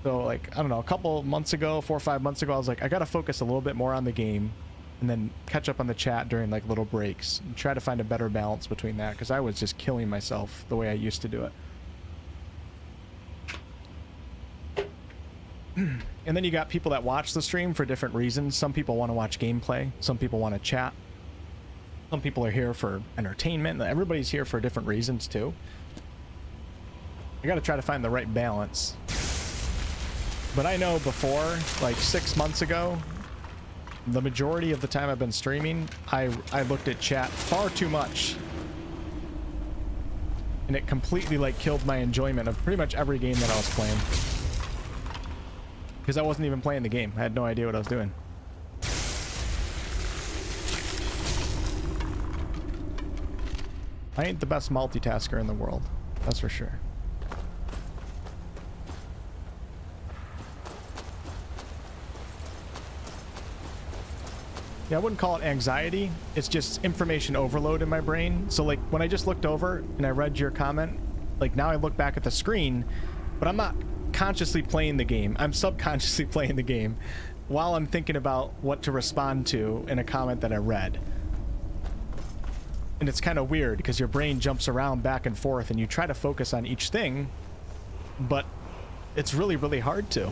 So, like, I don't know, a couple months ago, 4 or 5 months ago, I was like, I gotta focus a little bit more on the game and then catch up on the chat during like little breaks and try to find a better balance between that, because I was just killing myself the way I used to do it. And then you got people that watch the stream for different reasons. Some people want to watch gameplay, some people want to chat, some people are here for entertainment. Everybody's here for different reasons too. I gotta try to find the right balance. But I know before, like 6 months ago, the majority of the time I've been streaming, I looked at chat far too much. And it completely like killed my enjoyment of pretty much every game that I was playing. Because I wasn't even playing the game. I had no idea what I was doing. I ain't the best multitasker in the world, that's for sure. Yeah, I wouldn't call it anxiety. It's just information overload in my brain. So like when I just looked over and I read your comment, like now I look back at the screen, but I'm not consciously playing the game. I'm subconsciously playing the game while I'm thinking about what to respond to in a comment that I read. And it's kind of weird because your brain jumps around back and forth and you try to focus on each thing, but it's really, really hard to.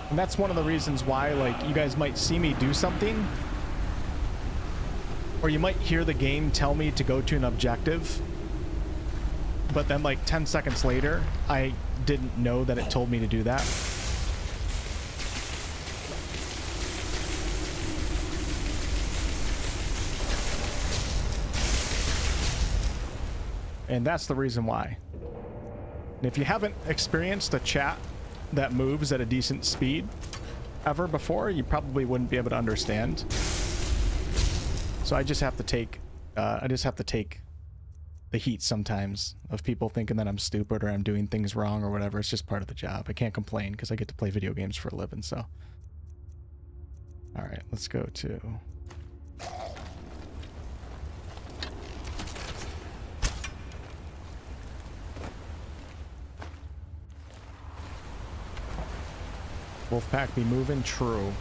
And that's one of the reasons why, like, you guys might see me do something, or you might hear the game tell me to go to an objective, but then like 10 seconds later, I didn't know that it told me to do that. And that's the reason why. And if you haven't experienced a chat that moves at a decent speed ever before, you probably wouldn't be able to understand. So I just have to take the heat sometimes of people thinking that I'm stupid or I'm doing things wrong or whatever. It's just part of the job. I can't complain because I get to play video games for a living. So all right, let's go to Wolfpack be moving. True.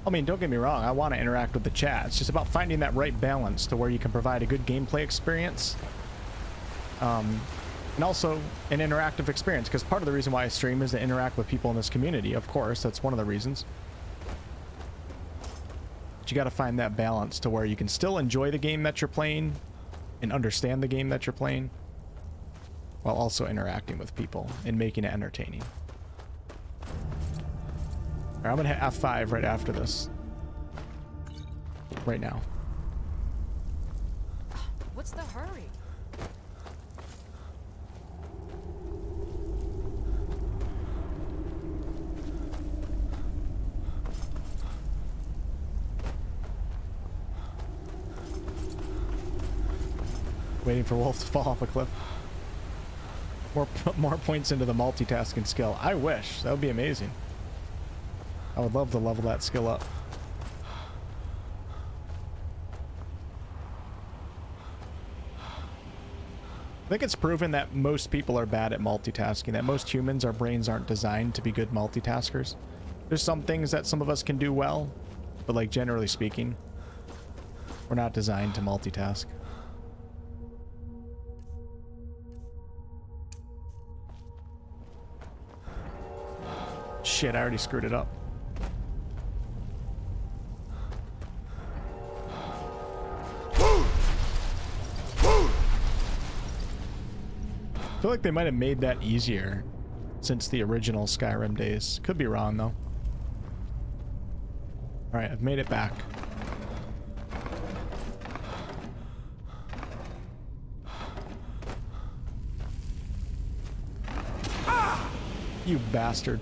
I mean, don't get me wrong, I want to interact with the chat. It's just about finding that right balance to where you can provide a good gameplay experience. And also an interactive experience, because part of the reason why I stream is to interact with people in this community. Of course, that's one of the reasons. But you got to find that balance to where you can still enjoy the game that you're playing and understand the game that you're playing, while also interacting with people and making it entertaining. All right, I'm gonna hit F5 right after this. Right now. What's the hurry? Waiting for Wolf to fall off a cliff. More points into the multitasking skill. I wish. That would be amazing. I would love to level that skill up. I think it's proven that most people are bad at multitasking, that most humans, our brains aren't designed to be good multitaskers. There's some things that some of us can do well, but like generally speaking, we're not designed to multitask. Shit, I already screwed it up. I feel like they might have made that easier since the original Skyrim days. Could be wrong though. Alright, I've made it back. You bastard.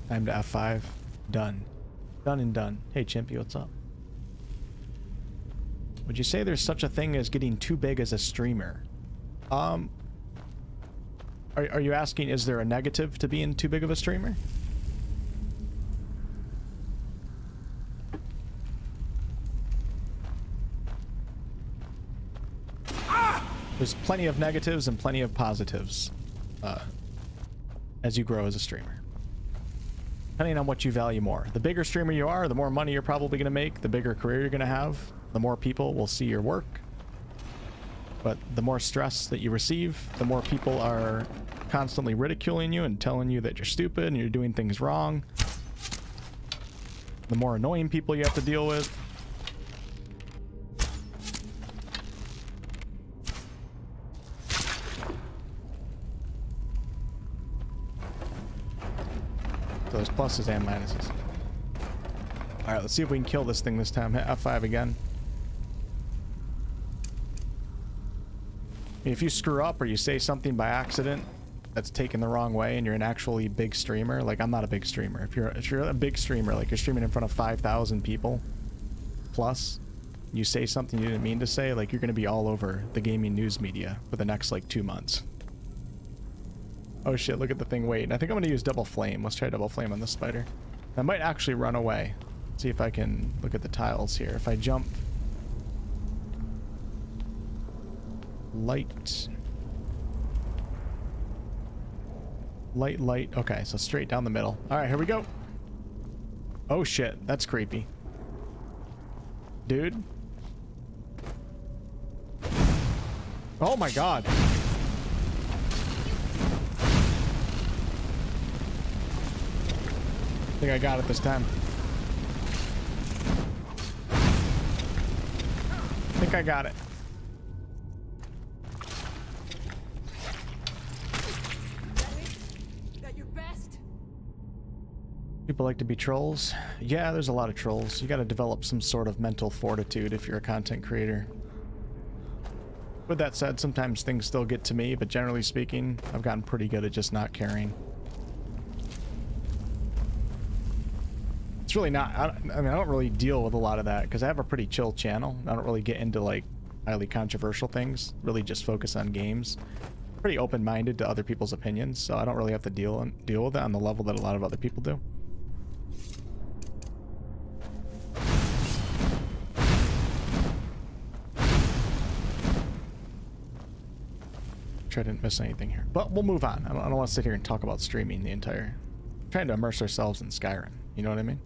Time to F5. Done. Done and done. Hey Chimpy, what's up? Would you say there's such a thing as getting too big as a streamer? Are you asking, is there a negative to being too big of a streamer? There's plenty of negatives and plenty of positives as you grow as a streamer. Depending on what you value more. The bigger streamer you are, the more money you're probably going to make, the bigger career you're going to have, the more people will see your work. But the more stress that you receive, the more people are constantly ridiculing you and telling you that you're stupid and you're doing things wrong. The more annoying people you have to deal with. So there's pluses and minuses. Alright, let's see if we can kill this thing this time. Hit F5 again. If you screw up or you say something by accident that's taken the wrong way and you're an actually big streamer, like I'm not a big streamer. If you're a big streamer, like you're streaming in front of 5,000 people plus, you say something you didn't mean to say, like you're going to be all over the gaming news media for the next like 2 months. Oh shit, look at the thing waiting. I think I'm going to use double flame. Let's try double flame on this spider. I might actually run away. See if I can look at the tiles here. If I jump light, okay, so straight down the middle. All right, here we go. Oh shit, that's creepy, dude. Oh my god. I think I got it this time. I think I got it. People like to be trolls. Yeah, there's a lot of trolls. You got to develop some sort of mental fortitude if you're a content creator. With that said, sometimes things still get to me, but generally speaking, I've gotten pretty good at just not caring. It's really not, I don't really deal with a lot of that because I have a pretty chill channel. I don't really get into like highly controversial things, really just focus on games. Pretty open-minded to other people's opinions, so I don't really have to deal with it on the level that a lot of other people do. Sure I didn't miss anything here, but we'll move on. I don't want to sit here and talk about streaming the entire, trying to immerse ourselves in Skyrim, you know what I mean?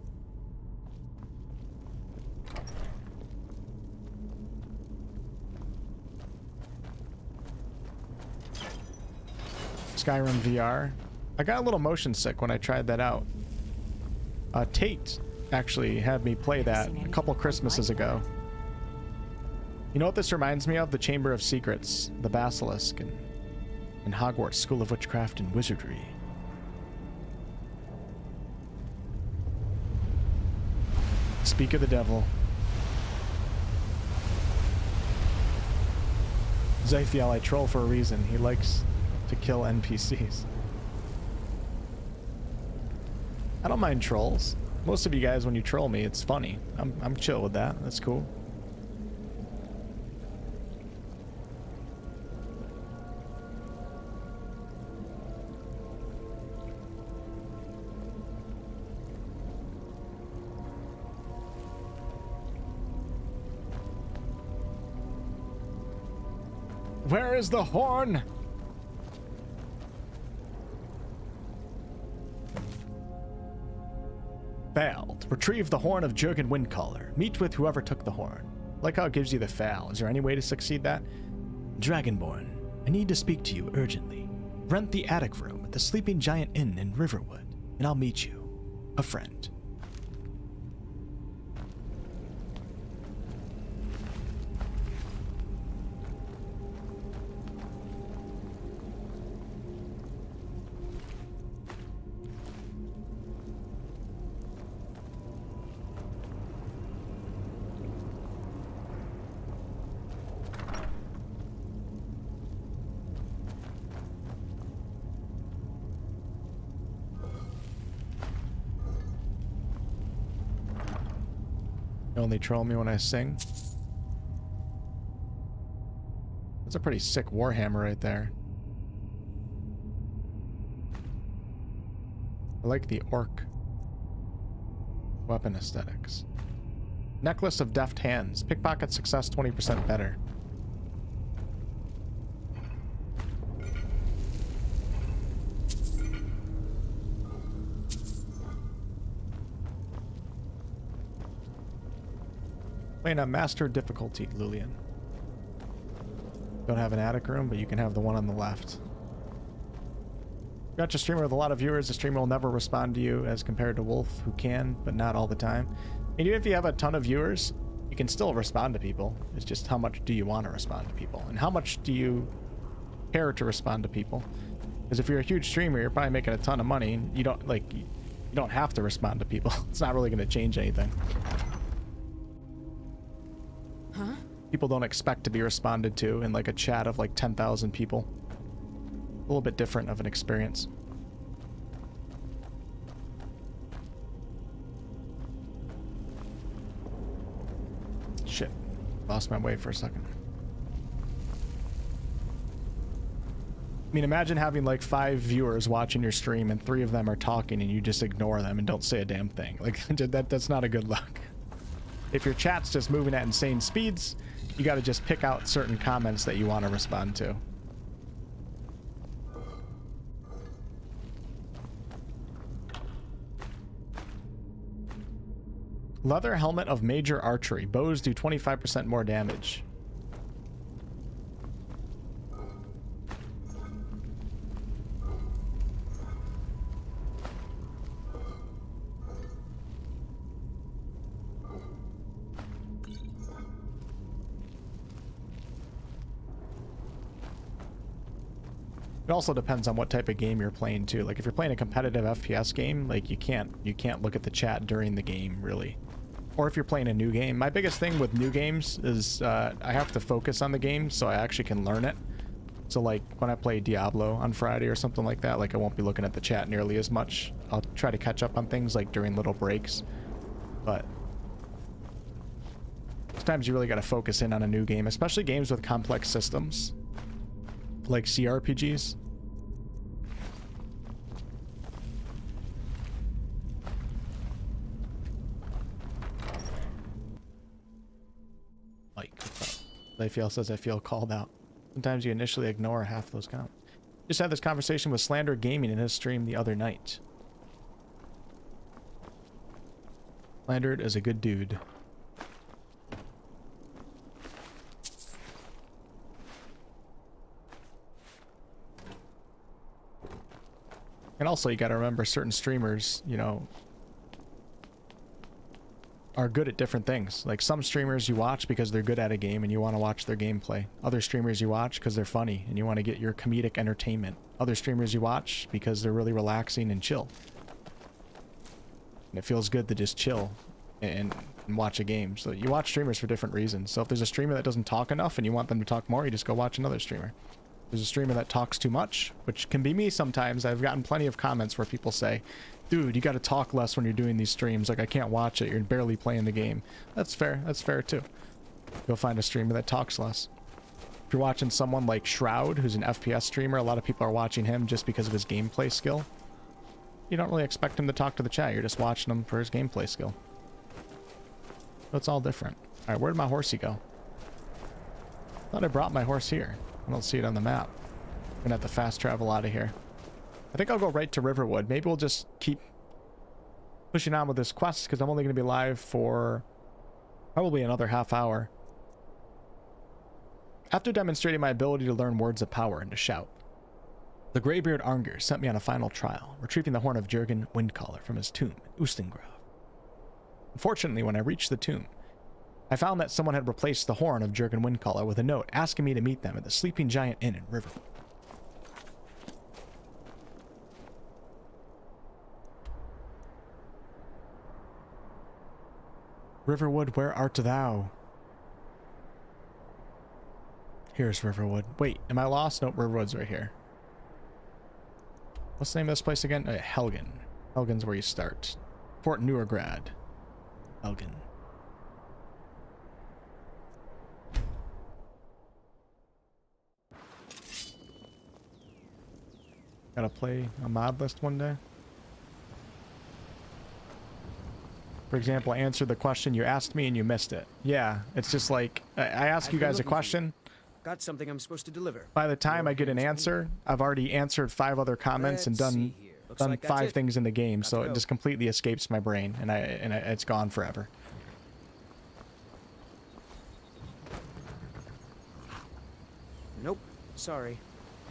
Skyrim VR. I got a little motion sick when I tried that out. Tate actually had me play that a couple Christmases ago. You know what this reminds me of? The Chamber of Secrets, the Basilisk, and Hogwarts School of Witchcraft and Wizardry. Speak of the devil. Zyfiel, I troll for a reason. He likes to kill NPCs. I don't mind trolls. Most of you guys, when you troll me, it's funny. I'm chill with that. That's cool. Where is the horn? Failed. Retrieve the horn of Jurgen Windcaller. Meet with whoever took the horn. Like how it gives you the fail. Is there any way to succeed that? Dragonborn, I need to speak to you urgently. Rent the attic room at the Sleeping Giant Inn in Riverwood, and I'll meet you. A friend. You only troll me when I sing. That's a pretty sick warhammer right there. I like the orc weapon aesthetics. Necklace of Deft Hands. Pickpocket success 20% better. Playing on master difficulty, Lillian. Don't have an attic room, but you can have the one on the left. Got your streamer with a lot of viewers. The streamer will never respond to you as compared to Wolf, who can, but not all the time. And even if you have a ton of viewers, you can still respond to people. It's just how much do you want to respond to people? And how much do you care to respond to people? Because if you're a huge streamer, you're probably making a ton of money. And you don't have to respond to people. It's not really going to change anything. Huh? People don't expect to be responded to in like a chat of like 10,000 people. A little bit different of an experience. Shit. Lost my way for a second. I mean, imagine having like 5 viewers watching your stream and 3 of them are talking and you just ignore them and don't say a damn thing. Like, that's not a good look. If your chat's just moving at insane speeds, you got to just pick out certain comments that you want to respond to. Leather helmet of major archery. Bows do 25% more damage. It also depends on what type of game you're playing too. Like if you're playing a competitive FPS game, like you can't look at the chat during the game really. Or if you're playing a new game. My biggest thing with new games is I have to focus on the game so I actually can learn it. So like when I play Diablo on Friday or something like that, like I won't be looking at the chat nearly as much. I'll try to catch up on things like during little breaks. But sometimes you really got to focus in on a new game, especially games with complex systems. Like CRPGs. Like, Layfiel says, I feel called out. Sometimes you initially ignore half those comments. Just had this conversation with Slander Gaming in his stream the other night. Slandered is a good dude. And also, you got to remember certain streamers, you know, are good at different things. Like some streamers you watch because they're good at a game and you want to watch their gameplay. Other streamers you watch because they're funny and you want to get your comedic entertainment. Other streamers you watch because they're really relaxing and chill. And it feels good to just chill and watch a game. So you watch streamers for different reasons. So if there's a streamer that doesn't talk enough and you want them to talk more, you just go watch another streamer. There's a streamer that talks too much, which can be me sometimes. I've gotten plenty of comments where people say, dude, you got to talk less when you're doing these streams. Like, I can't watch it. You're barely playing the game. That's fair. That's fair, too. Go find a streamer that talks less. If you're watching someone like Shroud, who's an FPS streamer, a lot of people are watching him just because of his gameplay skill. You don't really expect him to talk to the chat. You're just watching him for his gameplay skill. So it's all different. All right, where'd my horsey go? Thought I brought my horse here. I don't see it on the map. I'm gonna have to fast travel out of here. I think I'll go right to Riverwood. Maybe we'll just keep pushing on with this quest because I'm only gonna be live for probably another half hour. After demonstrating my ability to learn words of power and to shout, the Greybeard Arnger sent me on a final trial, retrieving the horn of Jurgen Windcaller from his tomb in Ustengrav. Unfortunately, when I reached the tomb, I found that someone had replaced the horn of Jurgen Windcaller with a note asking me to meet them at the Sleeping Giant Inn in Riverwood. Riverwood, where art thou? Here's Riverwood. Wait, am I lost? Nope, Riverwood's right here. What's the name of this place again? Helgen. Helgen's where you start. Fort Newergrad. Helgen. Gotta play a mod list one day. For example, answer the question you asked me and you missed it. Yeah, it's just like, I ask you guys a question. Got something I'm supposed to deliver. By the time I get an answer, I've already answered 5 other comments and done like 5 it. things in the game, Got so to it go. just completely escapes my brain, and it's gone forever. Nope. Sorry.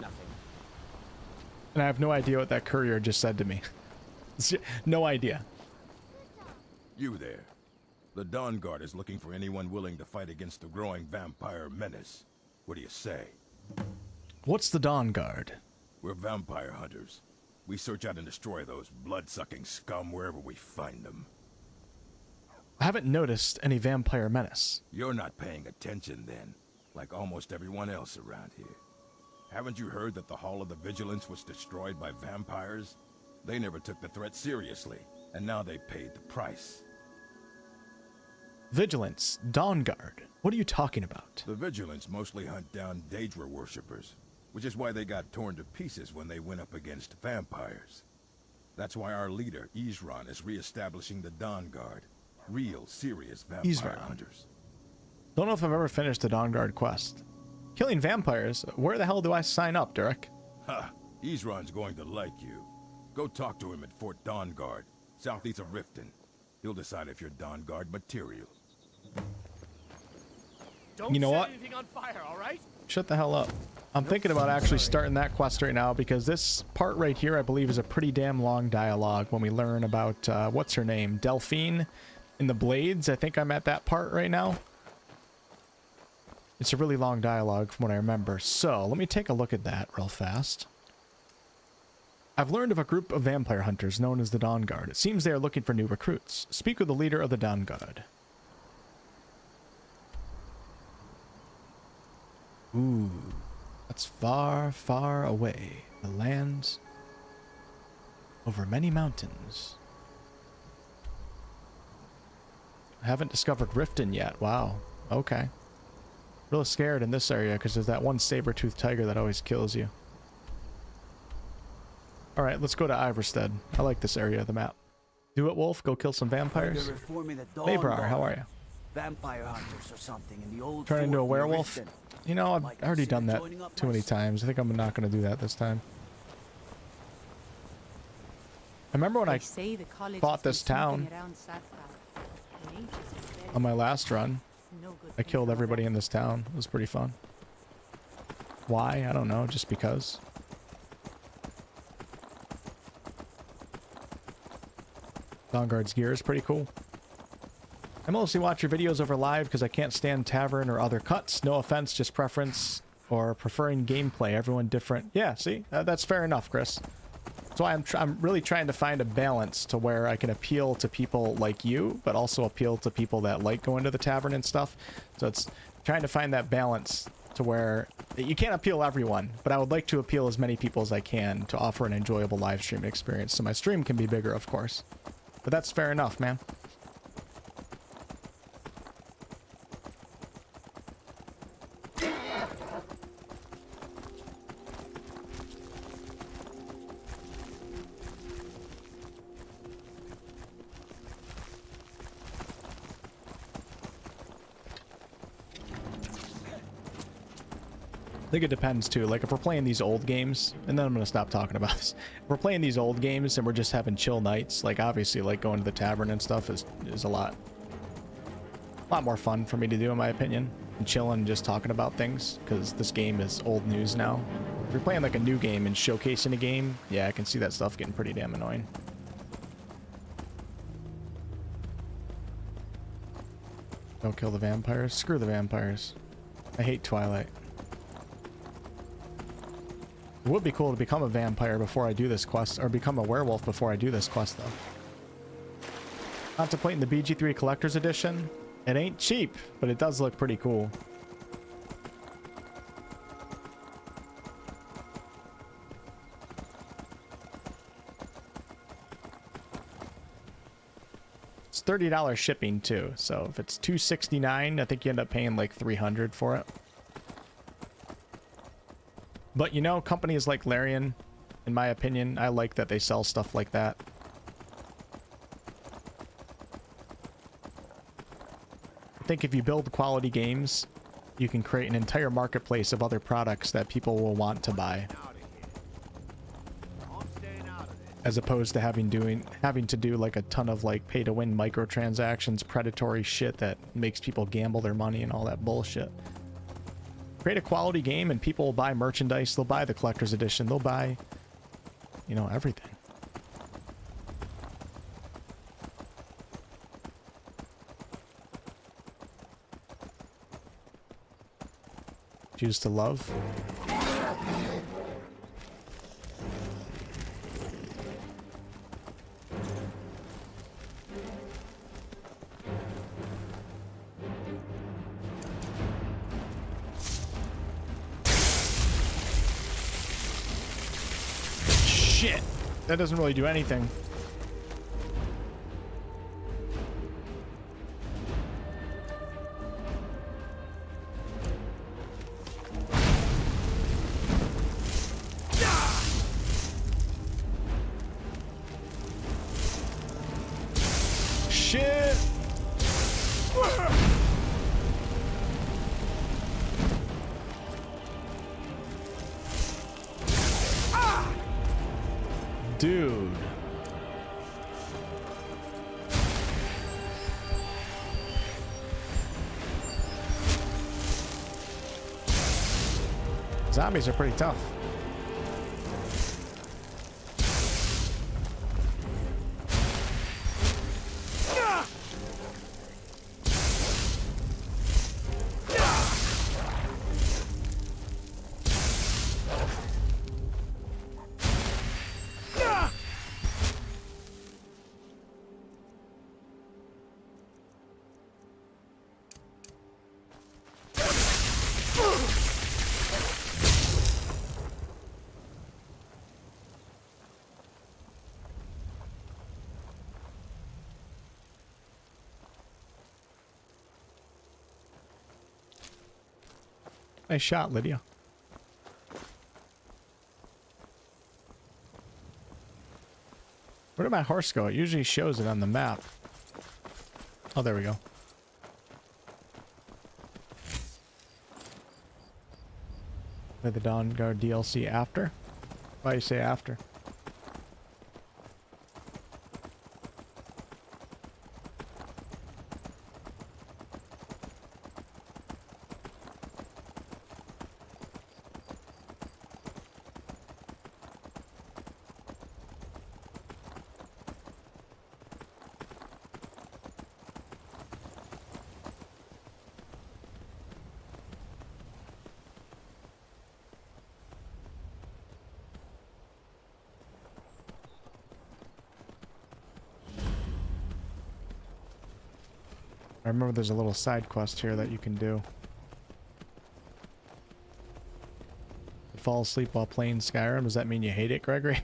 Nothing. And I have no idea what that courier just said to me. No idea. You there. The Dawnguard is looking for anyone willing to fight against the growing vampire menace. What do you say? What's the Dawnguard? We're vampire hunters. We search out and destroy those blood-sucking scum wherever we find them. I haven't noticed any vampire menace. You're not paying attention then, like almost everyone else around here. Haven't you heard that the Hall of the Vigilance was destroyed by vampires? They never took the threat seriously, and now they paid the price. Vigilance, Dawnguard. What are you talking about? The Vigilance mostly hunt down Daedra worshippers, which is why they got torn to pieces when they went up against vampires. That's why our leader, Isran, is re-establishing the Dawnguard. Real, serious vampire Isran. hunters. Don't know if I've ever finished the Dawnguard quest. Killing vampires? Where the hell do I sign up, Derek? Ha! Isran's going to like you. Go talk to him at Fort Dawnguard, southeast of Riften. He'll decide if you're Dawnguard material. Don't You know set what? anything on fire, all right? Shut the hell up. I'm thinking about actually starting that quest right now because this part right here, I believe, is a pretty damn long dialogue when we learn about, what's her name? Delphine in the Blades. I think I'm at that part right now. It's a really long dialogue from what I remember. So, let me take a look at that real fast. I've learned of a group of vampire hunters known as the Dawnguard. It seems they are looking for new recruits. Speak with the leader of the Dawnguard. Ooh, that's far, far away. The land over many mountains. I haven't discovered Riften yet. Wow. Okay. Real scared in this area because there's that one saber-toothed tiger that always kills you. Alright, let's go to Iverstead. I like this area of the map. Do it, Wolf. Go kill some vampires. Labrar, how are you? Vampire hunters or something in the old Turn into a fort near werewolf? Riften. You know, I've Might already consider done that joining up too many myself. times. I think I'm not going to do that this time. I remember when I say the college fought has been this town snooping around Sackville. The ancients are very on my last run. no good I thing killed about everybody that. in this town. It was pretty fun. Why? I don't know. Just because. Dawnguard's gear is pretty cool. I mostly watch your videos over live because I can't stand tavern or other cuts. No offense, just preference or preferring gameplay. Everyone different. Yeah, see? That's fair enough, Chris. That's why I'm really trying to find a balance to where I can appeal to people like you, but also appeal to people that like going to the tavern and stuff. So it's trying to find that balance to where you can't appeal everyone, but I would like to appeal as many people as I can to offer an enjoyable live stream experience. So my stream can be bigger, of course. But that's fair enough, man. I think it depends too. Like if we're playing these old games, and then I'm gonna stop talking about this. If we're playing these old games and we're just having chill nights, like obviously like going to the tavern and stuff is a lot more fun for me to do in my opinion. And chilling and just talking about things, because this game is old news now. If you're playing like a new game and showcasing a game, yeah, I can see that stuff getting pretty damn annoying. Don't kill the vampires. Screw the vampires. I hate Twilight. It would be cool to become a vampire before I do this quest, or become a werewolf before I do this quest, though. Contemplating the BG3 Collector's Edition. It ain't cheap, but it does look pretty cool. It's $30 shipping, too, so if it's $269, I think you end up paying like $300 for it. But you know, companies like Larian, in my opinion, I like that they sell stuff like that. I think if you build quality games, you can create an entire marketplace of other products that people will want to buy. As opposed to having to do like a ton of like pay to win microtransactions, predatory shit that makes people gamble their money and all that bullshit. Create a quality game and people will buy merchandise, they'll buy the collector's edition, they'll buy, you know, everything. Choose to love. Shit! That doesn't really do anything. Shit! Dude. Zombies are pretty tough. Nice shot, Lydia. Where did my horse go? It usually shows it on the map. Oh, there we go. Play the Dawnguard DLC after? Why do you say after? I remember there's a little side quest here that you can do. Fall asleep while playing Skyrim. Does that mean you hate it, Gregory?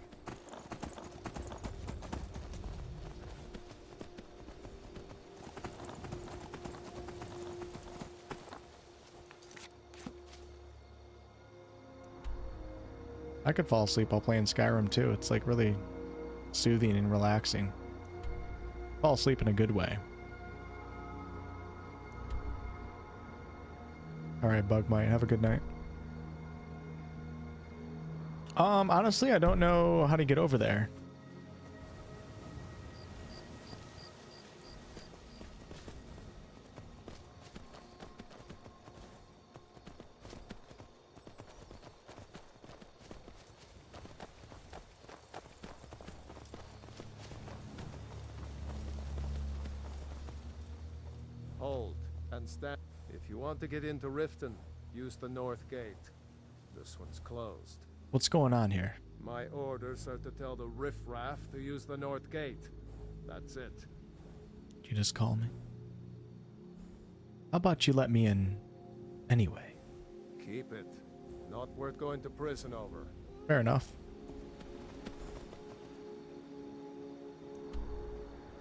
I could fall asleep while playing Skyrim too. It's like really soothing and relaxing. Fall asleep in a good way. Alright, Bugmite. Have a good night. Honestly, I don't know how to get over there. Hold and stand. If you want to get into Riften, use the north gate. This one's closed. What's going on here? My orders are to tell the riffraff to use the north gate. That's it. Did you just call me? How about you let me in anyway? Keep it. Not worth going to prison over. Fair enough.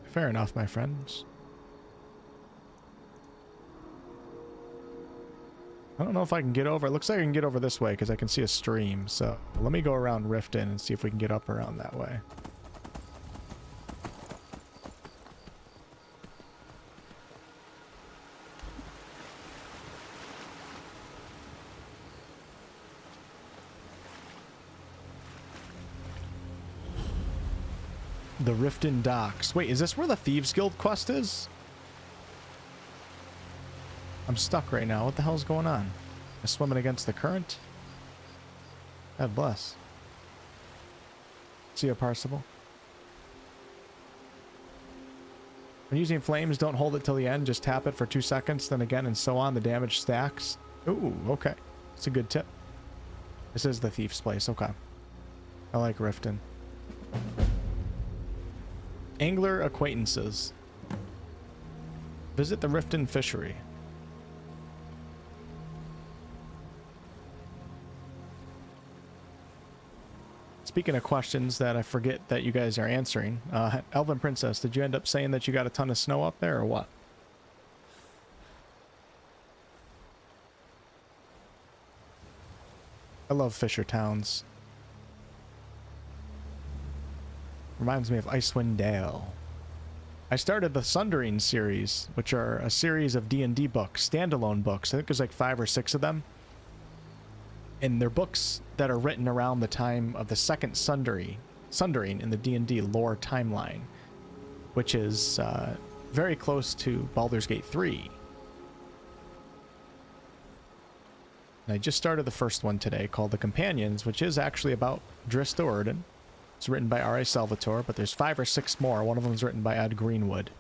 Fair enough, my friends. I don't know if I can get over. It looks like I can get over this way because I can see a stream. So let me go around Riften and see if we can get up around that way. The Riften Docks. Wait, is this where the Thieves Guild quest is? I'm stuck right now. What the hell's going on? Am I swimming against the current? God bless. See ya, Parsible. When using flames, don't hold it till the end. Just tap it for 2 seconds, then again, and so on. The damage stacks. Ooh, okay. That's a good tip. This is the Thief's Place. Okay. I like Riften. Angler acquaintances. Visit the Riften Fishery. Speaking of questions that I forget that you guys are answering, Elven Princess, did you end up saying that you got a ton of snow up there or what? I love Fisher Towns. Reminds me of Icewind Dale. I started the Sundering series, which are a series of D&D books, standalone books. I think there's like 5 or 6 of them. And they're books that are written around the time of the second Sundering in the D&D lore timeline, which is very close to Baldur's Gate 3. And I just started the first one today called The Companions, which is actually about Drizzt Do'Urden. It's written by R.A. Salvatore, but there's 5 or 6 more. One of them is written by Ed Greenwood.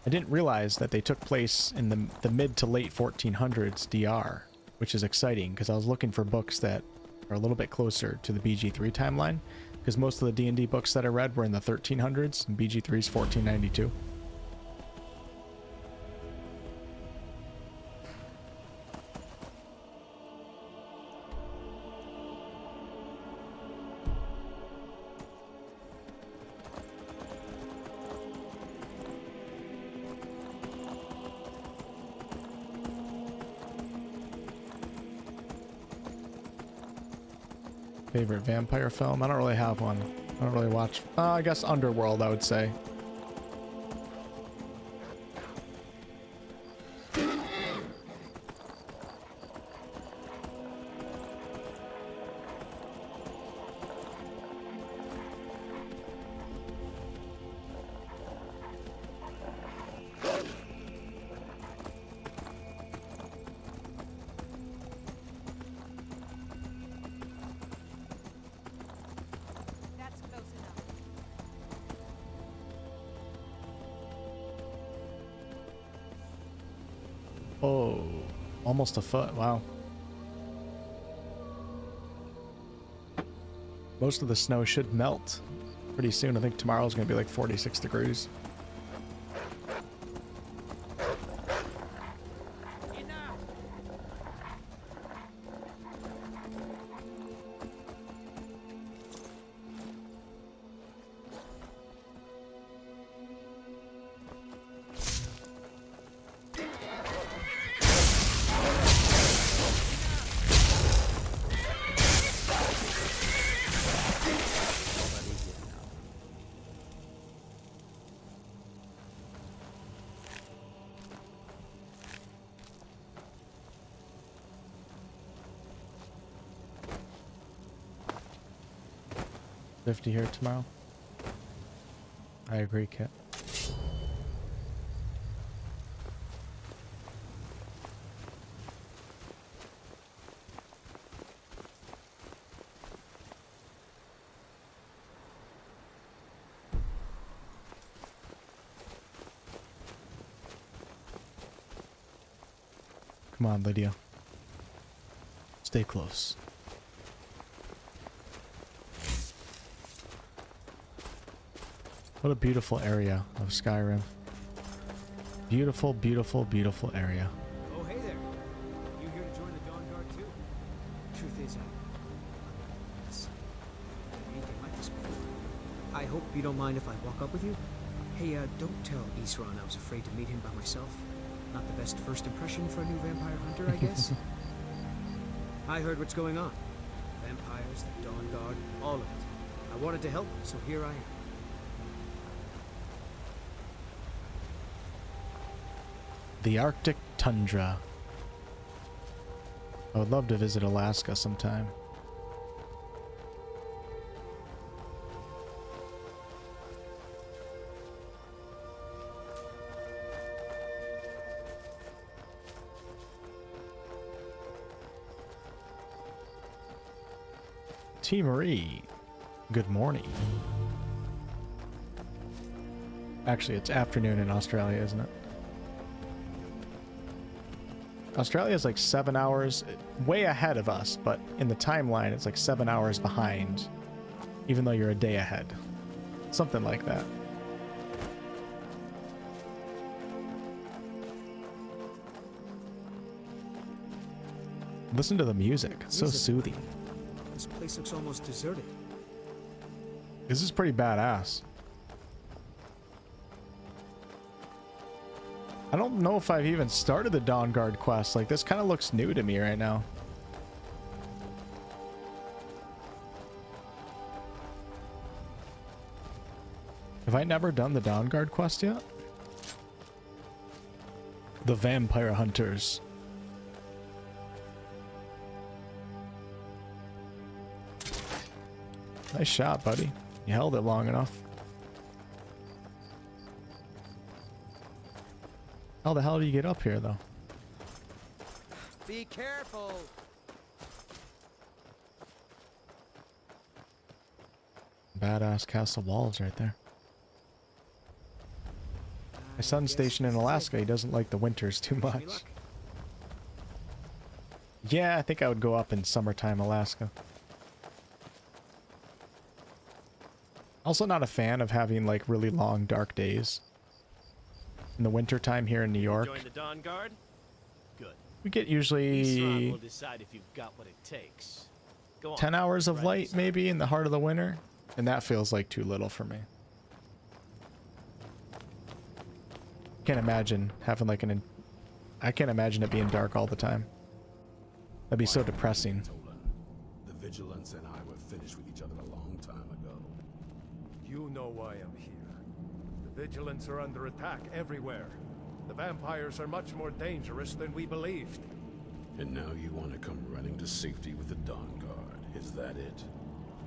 I didn't realize that they took place in the mid to late 1400s DR, which is exciting because I was looking for books that are a little bit closer to the BG3 timeline, because most of the D&D books that I read were in the 1300s and BG3's 1492. Favorite vampire film? I don't really have one. I don't really watch. I guess Underworld, I would say. Oh, almost a foot. Wow. Most of the snow should melt pretty soon. I think tomorrow's going to be like 46 degrees. 50 here tomorrow. I agree, Kit. Come on, Lydia. Stay close. What a beautiful area of Skyrim. Beautiful, beautiful, beautiful area. Oh, hey there. You here to join the Dawnguard too? Truth is, anything like this before. I hope you don't mind if I walk up with you. Hey, don't tell Isran I was afraid to meet him by myself. Not the best first impression for a new vampire hunter, I guess. I heard what's going on. Vampires, the Dawnguard, all of it. I wanted to help, so here I am. The Arctic Tundra. I would love to visit Alaska sometime. T. Marie, good morning. Actually, it's afternoon in Australia, isn't it? Australia is like 7 hours way ahead of us, but in the timeline it's like 7 hours behind, even though you're a day ahead. Something like that. Listen to the music. It's so soothing. This place looks almost deserted. This is pretty badass. I don't know if I've even started the Dawnguard quest. Like, this kind of looks new to me right now. Have I never done the Dawnguard quest yet? The Vampire Hunters. Nice shot, buddy. You held it long enough. How the hell do you get up here, though? Be careful. Badass castle walls right there. My son's stationed in Alaska. He doesn't like the winters too much. Yeah, I think I would go up in summertime Alaska. Also not a fan of having like really long dark days. In the wintertime here in New York, Join the Dawnguard? Good. we get usually will decide if you've got what it takes. Go on. 10 hours of Right light inside. maybe in the heart of the winter, and that feels like too little for me. Can't imagine having like I can't imagine it being dark all the time. That'd be so depressing. The Vigilance and I were finished with each other a long time ago. You know why I'm here. The Vigilants are under attack everywhere. The vampires are much more dangerous than we believed. And now you want to come running to safety with the Dawnguard. Is that it?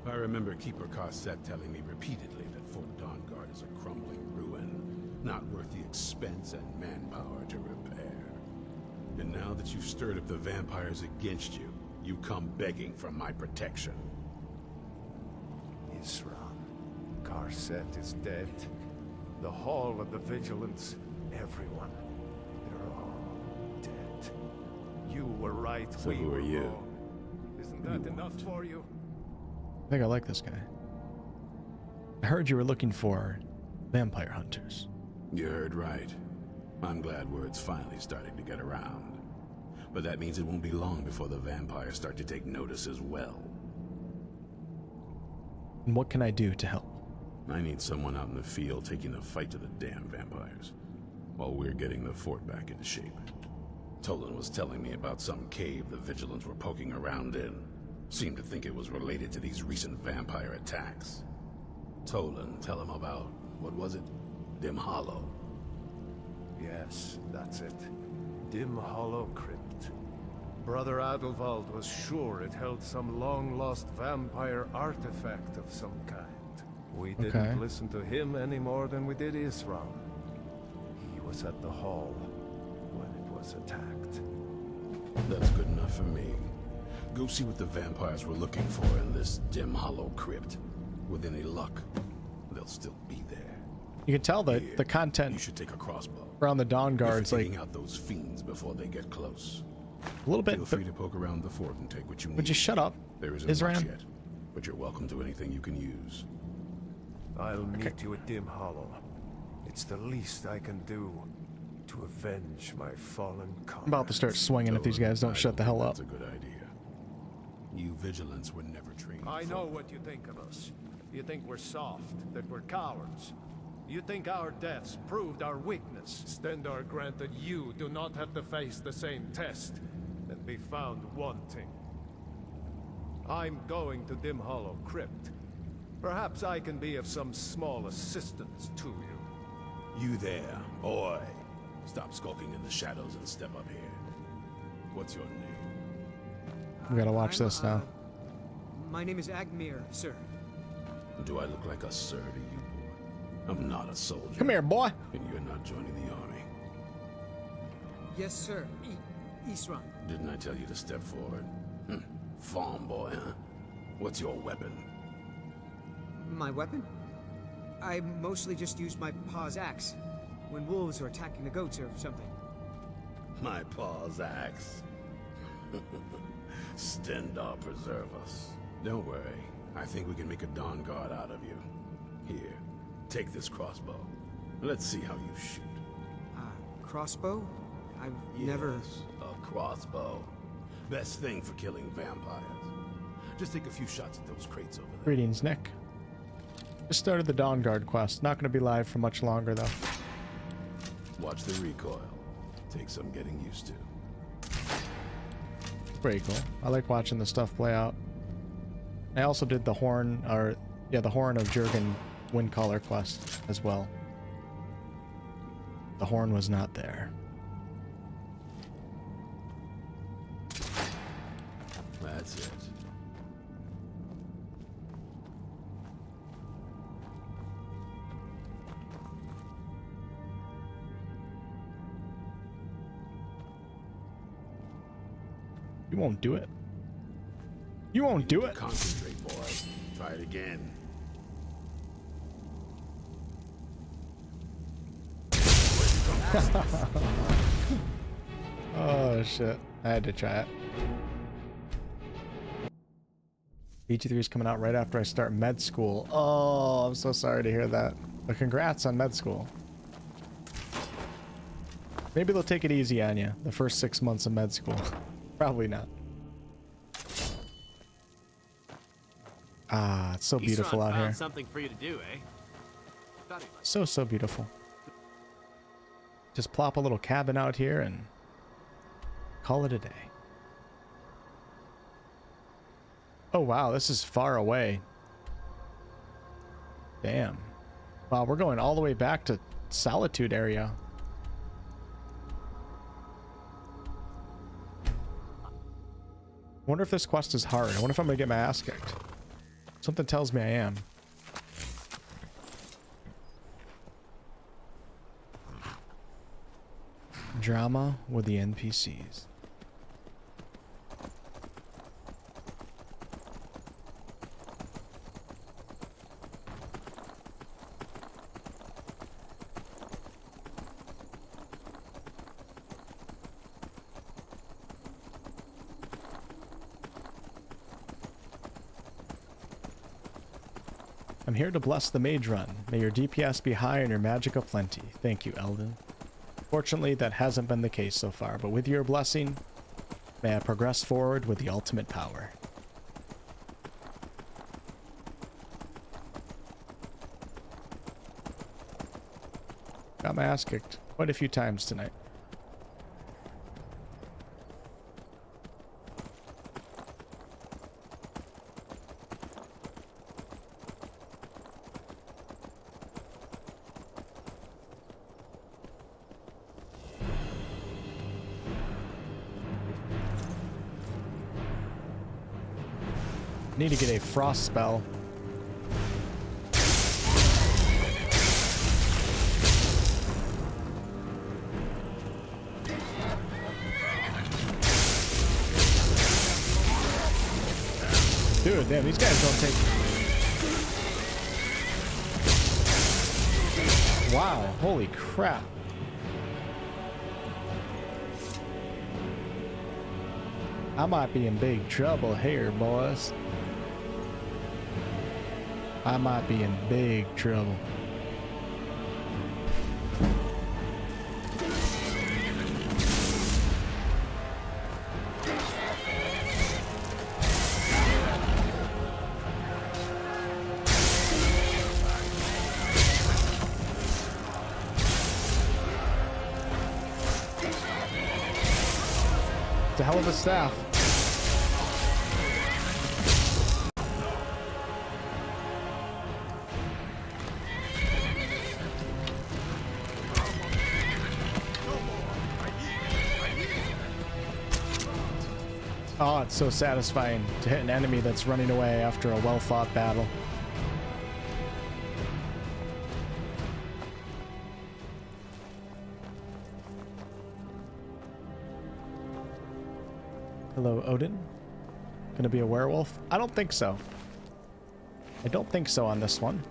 I remember Keeper Carset telling me repeatedly that Fort Dawnguard is a crumbling ruin, not worth the expense and manpower to repair. And now that you've stirred up the vampires against you, you come begging for my protection. Isran, Carset is dead. The Hall of the Vigilance, everyone. They're all dead. You were right. So we who are were you? wrong. Isn't that enough for you? I think I like this guy. I heard you were looking for vampire hunters. You heard right. I'm glad word's finally starting to get around. But that means it won't be long before the vampires start to take notice as well. And what can I do to help? I need someone out in the field taking the fight to the damn vampires, while we're getting the fort back into shape. Tolan was telling me about some cave the Vigilants were poking around in. Seemed to think it was related to these recent vampire attacks. Tolan, tell him about, what was it? Dim Hollow. Yes, that's it. Dim Hollow Crypt. Brother Adelwald was sure it held some long-lost vampire artifact of some kind. We didn't listen to him any more than we did Isran. He was at the hall when it was attacked. That's good enough for me. Go see what the vampires were looking for in this dim hollow crypt. With any luck, they'll still be there. You can tell that the content you should take a crossbow. around the Dawnguard's like taking out those fiends before they get close. a little bit. Feel free to poke around the fort and take what you need. Would you shut up, There isn't much Isran? yet, but you're welcome to anything you can use. I'll meet you at Dim Hollow. It's the least I can do to avenge my fallen comrades. I'm about to start swinging if these guys don't shut the hell up. That's a good idea. You vigilants were never trained. I know what you think of us. You think we're soft, that we're cowards. You think our deaths proved our weakness. Stendarr granted you do not have to face the same test and be found wanting. I'm going to Dim Hollow Crypt. Perhaps I can be of some small assistance to you. You there, boy. Stop skulking in the shadows and step up here. What's your name? We gotta watch this now. My name is Agmir, sir. Do I look like a sir to you, boy? I'm not a soldier. Come here, boy. And you're not joining the army. Yes, sir. Isran. Didn't I tell you to step forward? Farm boy, huh? What's your weapon? My weapon? I mostly just use my paw's axe when wolves are attacking the goats or something. My paw's axe. Stendarr preserve us. Don't worry. I think we can make a Dawnguard out of you. Here, take this crossbow. Let's see how you shoot. Crossbow? I've never... a crossbow. Best thing for killing vampires. Just take a few shots at those crates over there. Greetings, Nick. Just started the Dawnguard quest. Not going to be live for much longer, though. Watch the recoil. Take some getting used to. Pretty cool. I like watching the stuff play out. I also did the Horn, the Horn of Jurgen Windcaller quest as well. The horn was not there. That's it. You won't do it. You won't do it. Concentrate, boy. Try it again. Oh shit. I had to try it. BT3 is coming out right after I start med school. Oh, I'm so sorry to hear that. But congrats on med school. Maybe they'll take it easy on you the first 6 months of med school. Probably not. Ah, it's so beautiful out here. Something for you to do, eh? So beautiful. Just plop a little cabin out here and call it a day. Oh wow, this is far away. Damn. Wow, we're going all the way back to Solitude area. I wonder if this quest is hard. I wonder if I'm gonna get my ass kicked. Something tells me I am. Drama with the NPCs. I'm here to bless the mage run. May your DPS be high and your magic aplenty. Thank you, Eldon. Fortunately, that hasn't been the case so far, but with your blessing, may I progress forward with the ultimate power. Got my ass kicked quite a few times tonight. Need to get a frost spell. Dude, damn, these guys don't take... Wow, holy crap. I might be in big trouble here, boys. I might be in big trouble. It's a hell of a staff. Oh, it's so satisfying to hit an enemy that's running away after a well-fought battle. Hello, Odin. Gonna be a werewolf? I don't think so. I don't think so on this one.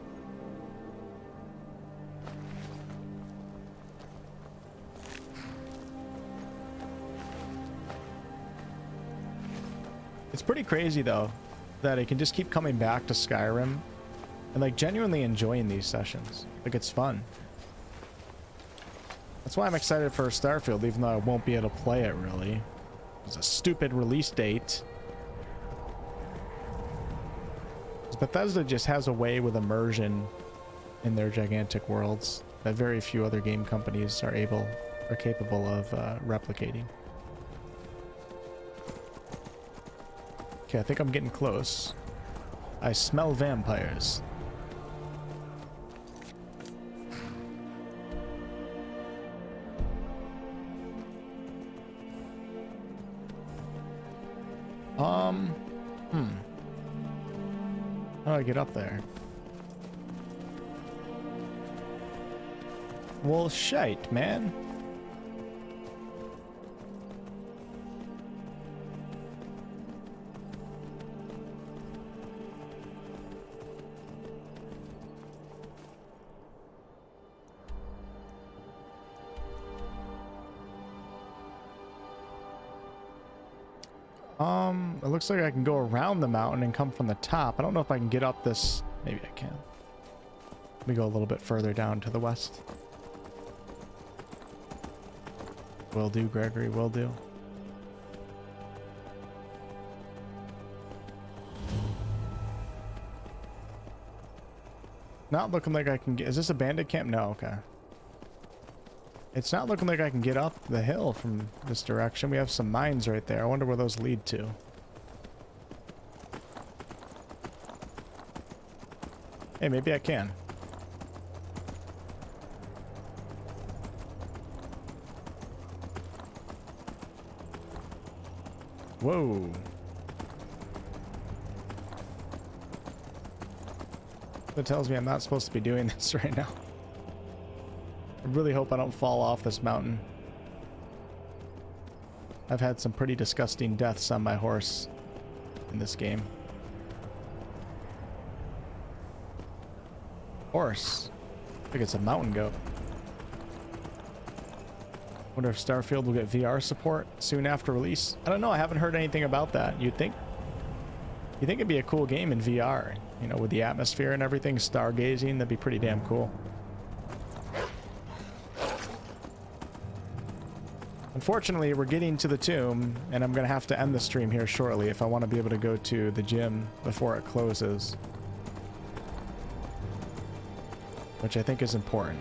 It's pretty crazy though that I can just keep coming back to Skyrim and like genuinely enjoying these sessions. Like it's fun. That's why I'm excited for Starfield, even though I won't be able to play it really. It's a stupid release date. Bethesda just has a way with immersion in their gigantic worlds that very few other game companies are capable of replicating. Okay, I think I'm getting close. I smell vampires. How do I get up there? Well, shite, man. It looks like I can go around the mountain and come from the top. I don't know if I can get up this. Maybe I can. Let me go a little bit further down to the west. Will do, Gregory, will do. Not looking like I can get... Is this a bandit camp? No, okay. It's not looking like I can get up the hill from this direction. We have some mines right there. I wonder where those lead to. Hey, maybe I can. Whoa. That tells me I'm not supposed to be doing this right now. I really hope I don't fall off this mountain. I've had some pretty disgusting deaths on my horse in this game. Horse? I think it's a mountain goat. Wonder if Starfield will get VR support soon after release. I don't know, I haven't heard anything about that. You'd think it'd be a cool game in VR, you know, with the atmosphere and everything, stargazing, that'd be pretty damn cool. Unfortunately, we're getting to the tomb, and I'm gonna have to end the stream here shortly if I want to be able to go to the gym before it closes. Which I think is important.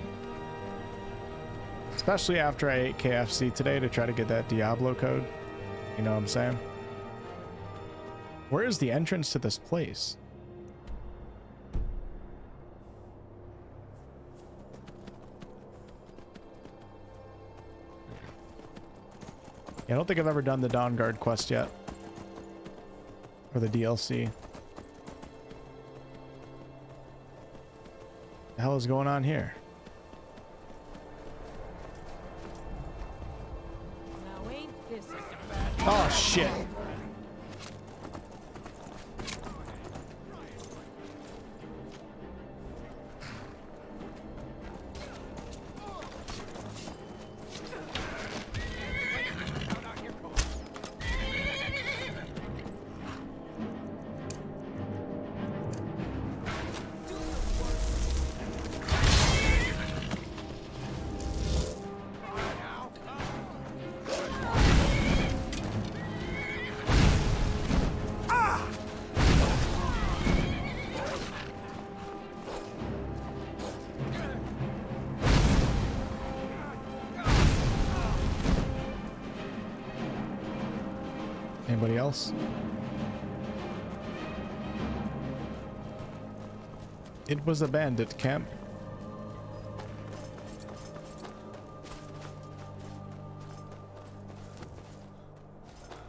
Especially after I ate KFC today to try to get that Diablo code. You know what I'm saying? Where is the entrance to this place? Yeah, I don't think I've ever done the Dawnguard quest yet. Or the DLC. The hell is going on here? Now ain't this a bad... Oh shit. Anybody else? It was a bandit camp.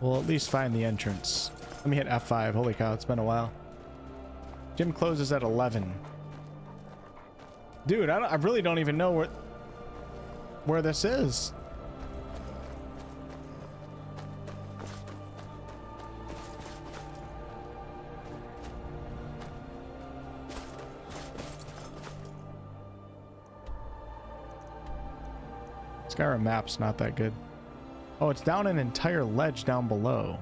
We'll at least find the entrance. Let me hit F5. Holy cow, it's been a while. Gym closes at 11. Dude, I really don't even know where this is. Skyrim map's not that good. Oh, it's down an entire ledge down below.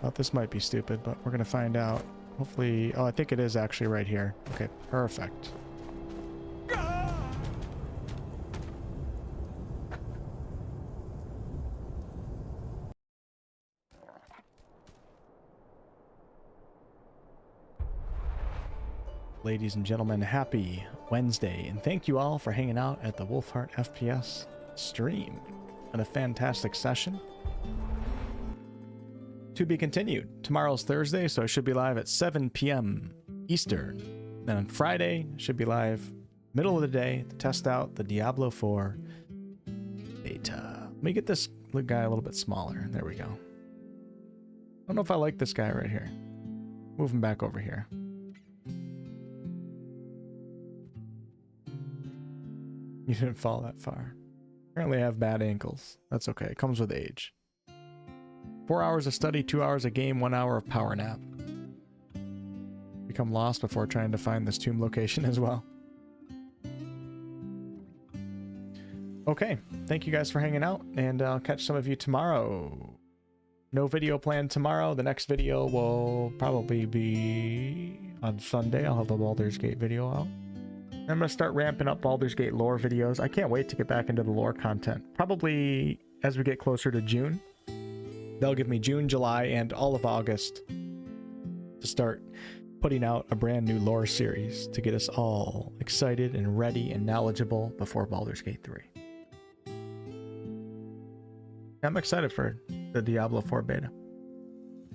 Thought this might be stupid, but we're gonna find out. Hopefully, oh, I think it is actually right here. Okay, perfect. Ladies and gentlemen, happy Wednesday, and thank you all for hanging out at the WolfheartFPS stream. And a fantastic session. To be continued. Tomorrow's Thursday, so I should be live at 7 p.m. Eastern. Then on Friday, I should be live middle of the day to test out the Diablo 4 beta. Let me get this guy a little bit smaller. There we go. I don't know if I like this guy right here. Move him back over here. You didn't fall that far. Apparently I have bad ankles. That's okay. It comes with age. 4 hours of study, 2 hours of game, 1 hour of power nap. Become lost before trying to find this tomb location as well. Okay. Thank you guys for hanging out, and I'll catch some of you tomorrow. No video planned tomorrow. The next video will probably be on Sunday. I'll have the Baldur's Gate video out. I'm going to start ramping up Baldur's Gate lore videos. I can't wait to get back into the lore content. Probably as we get closer to June. They'll give me June, July, and all of August to start putting out a brand new lore series to get us all excited and ready and knowledgeable before Baldur's Gate 3. I'm excited for the Diablo 4 beta.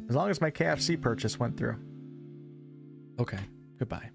As long as my KFC purchase went through. Okay, goodbye.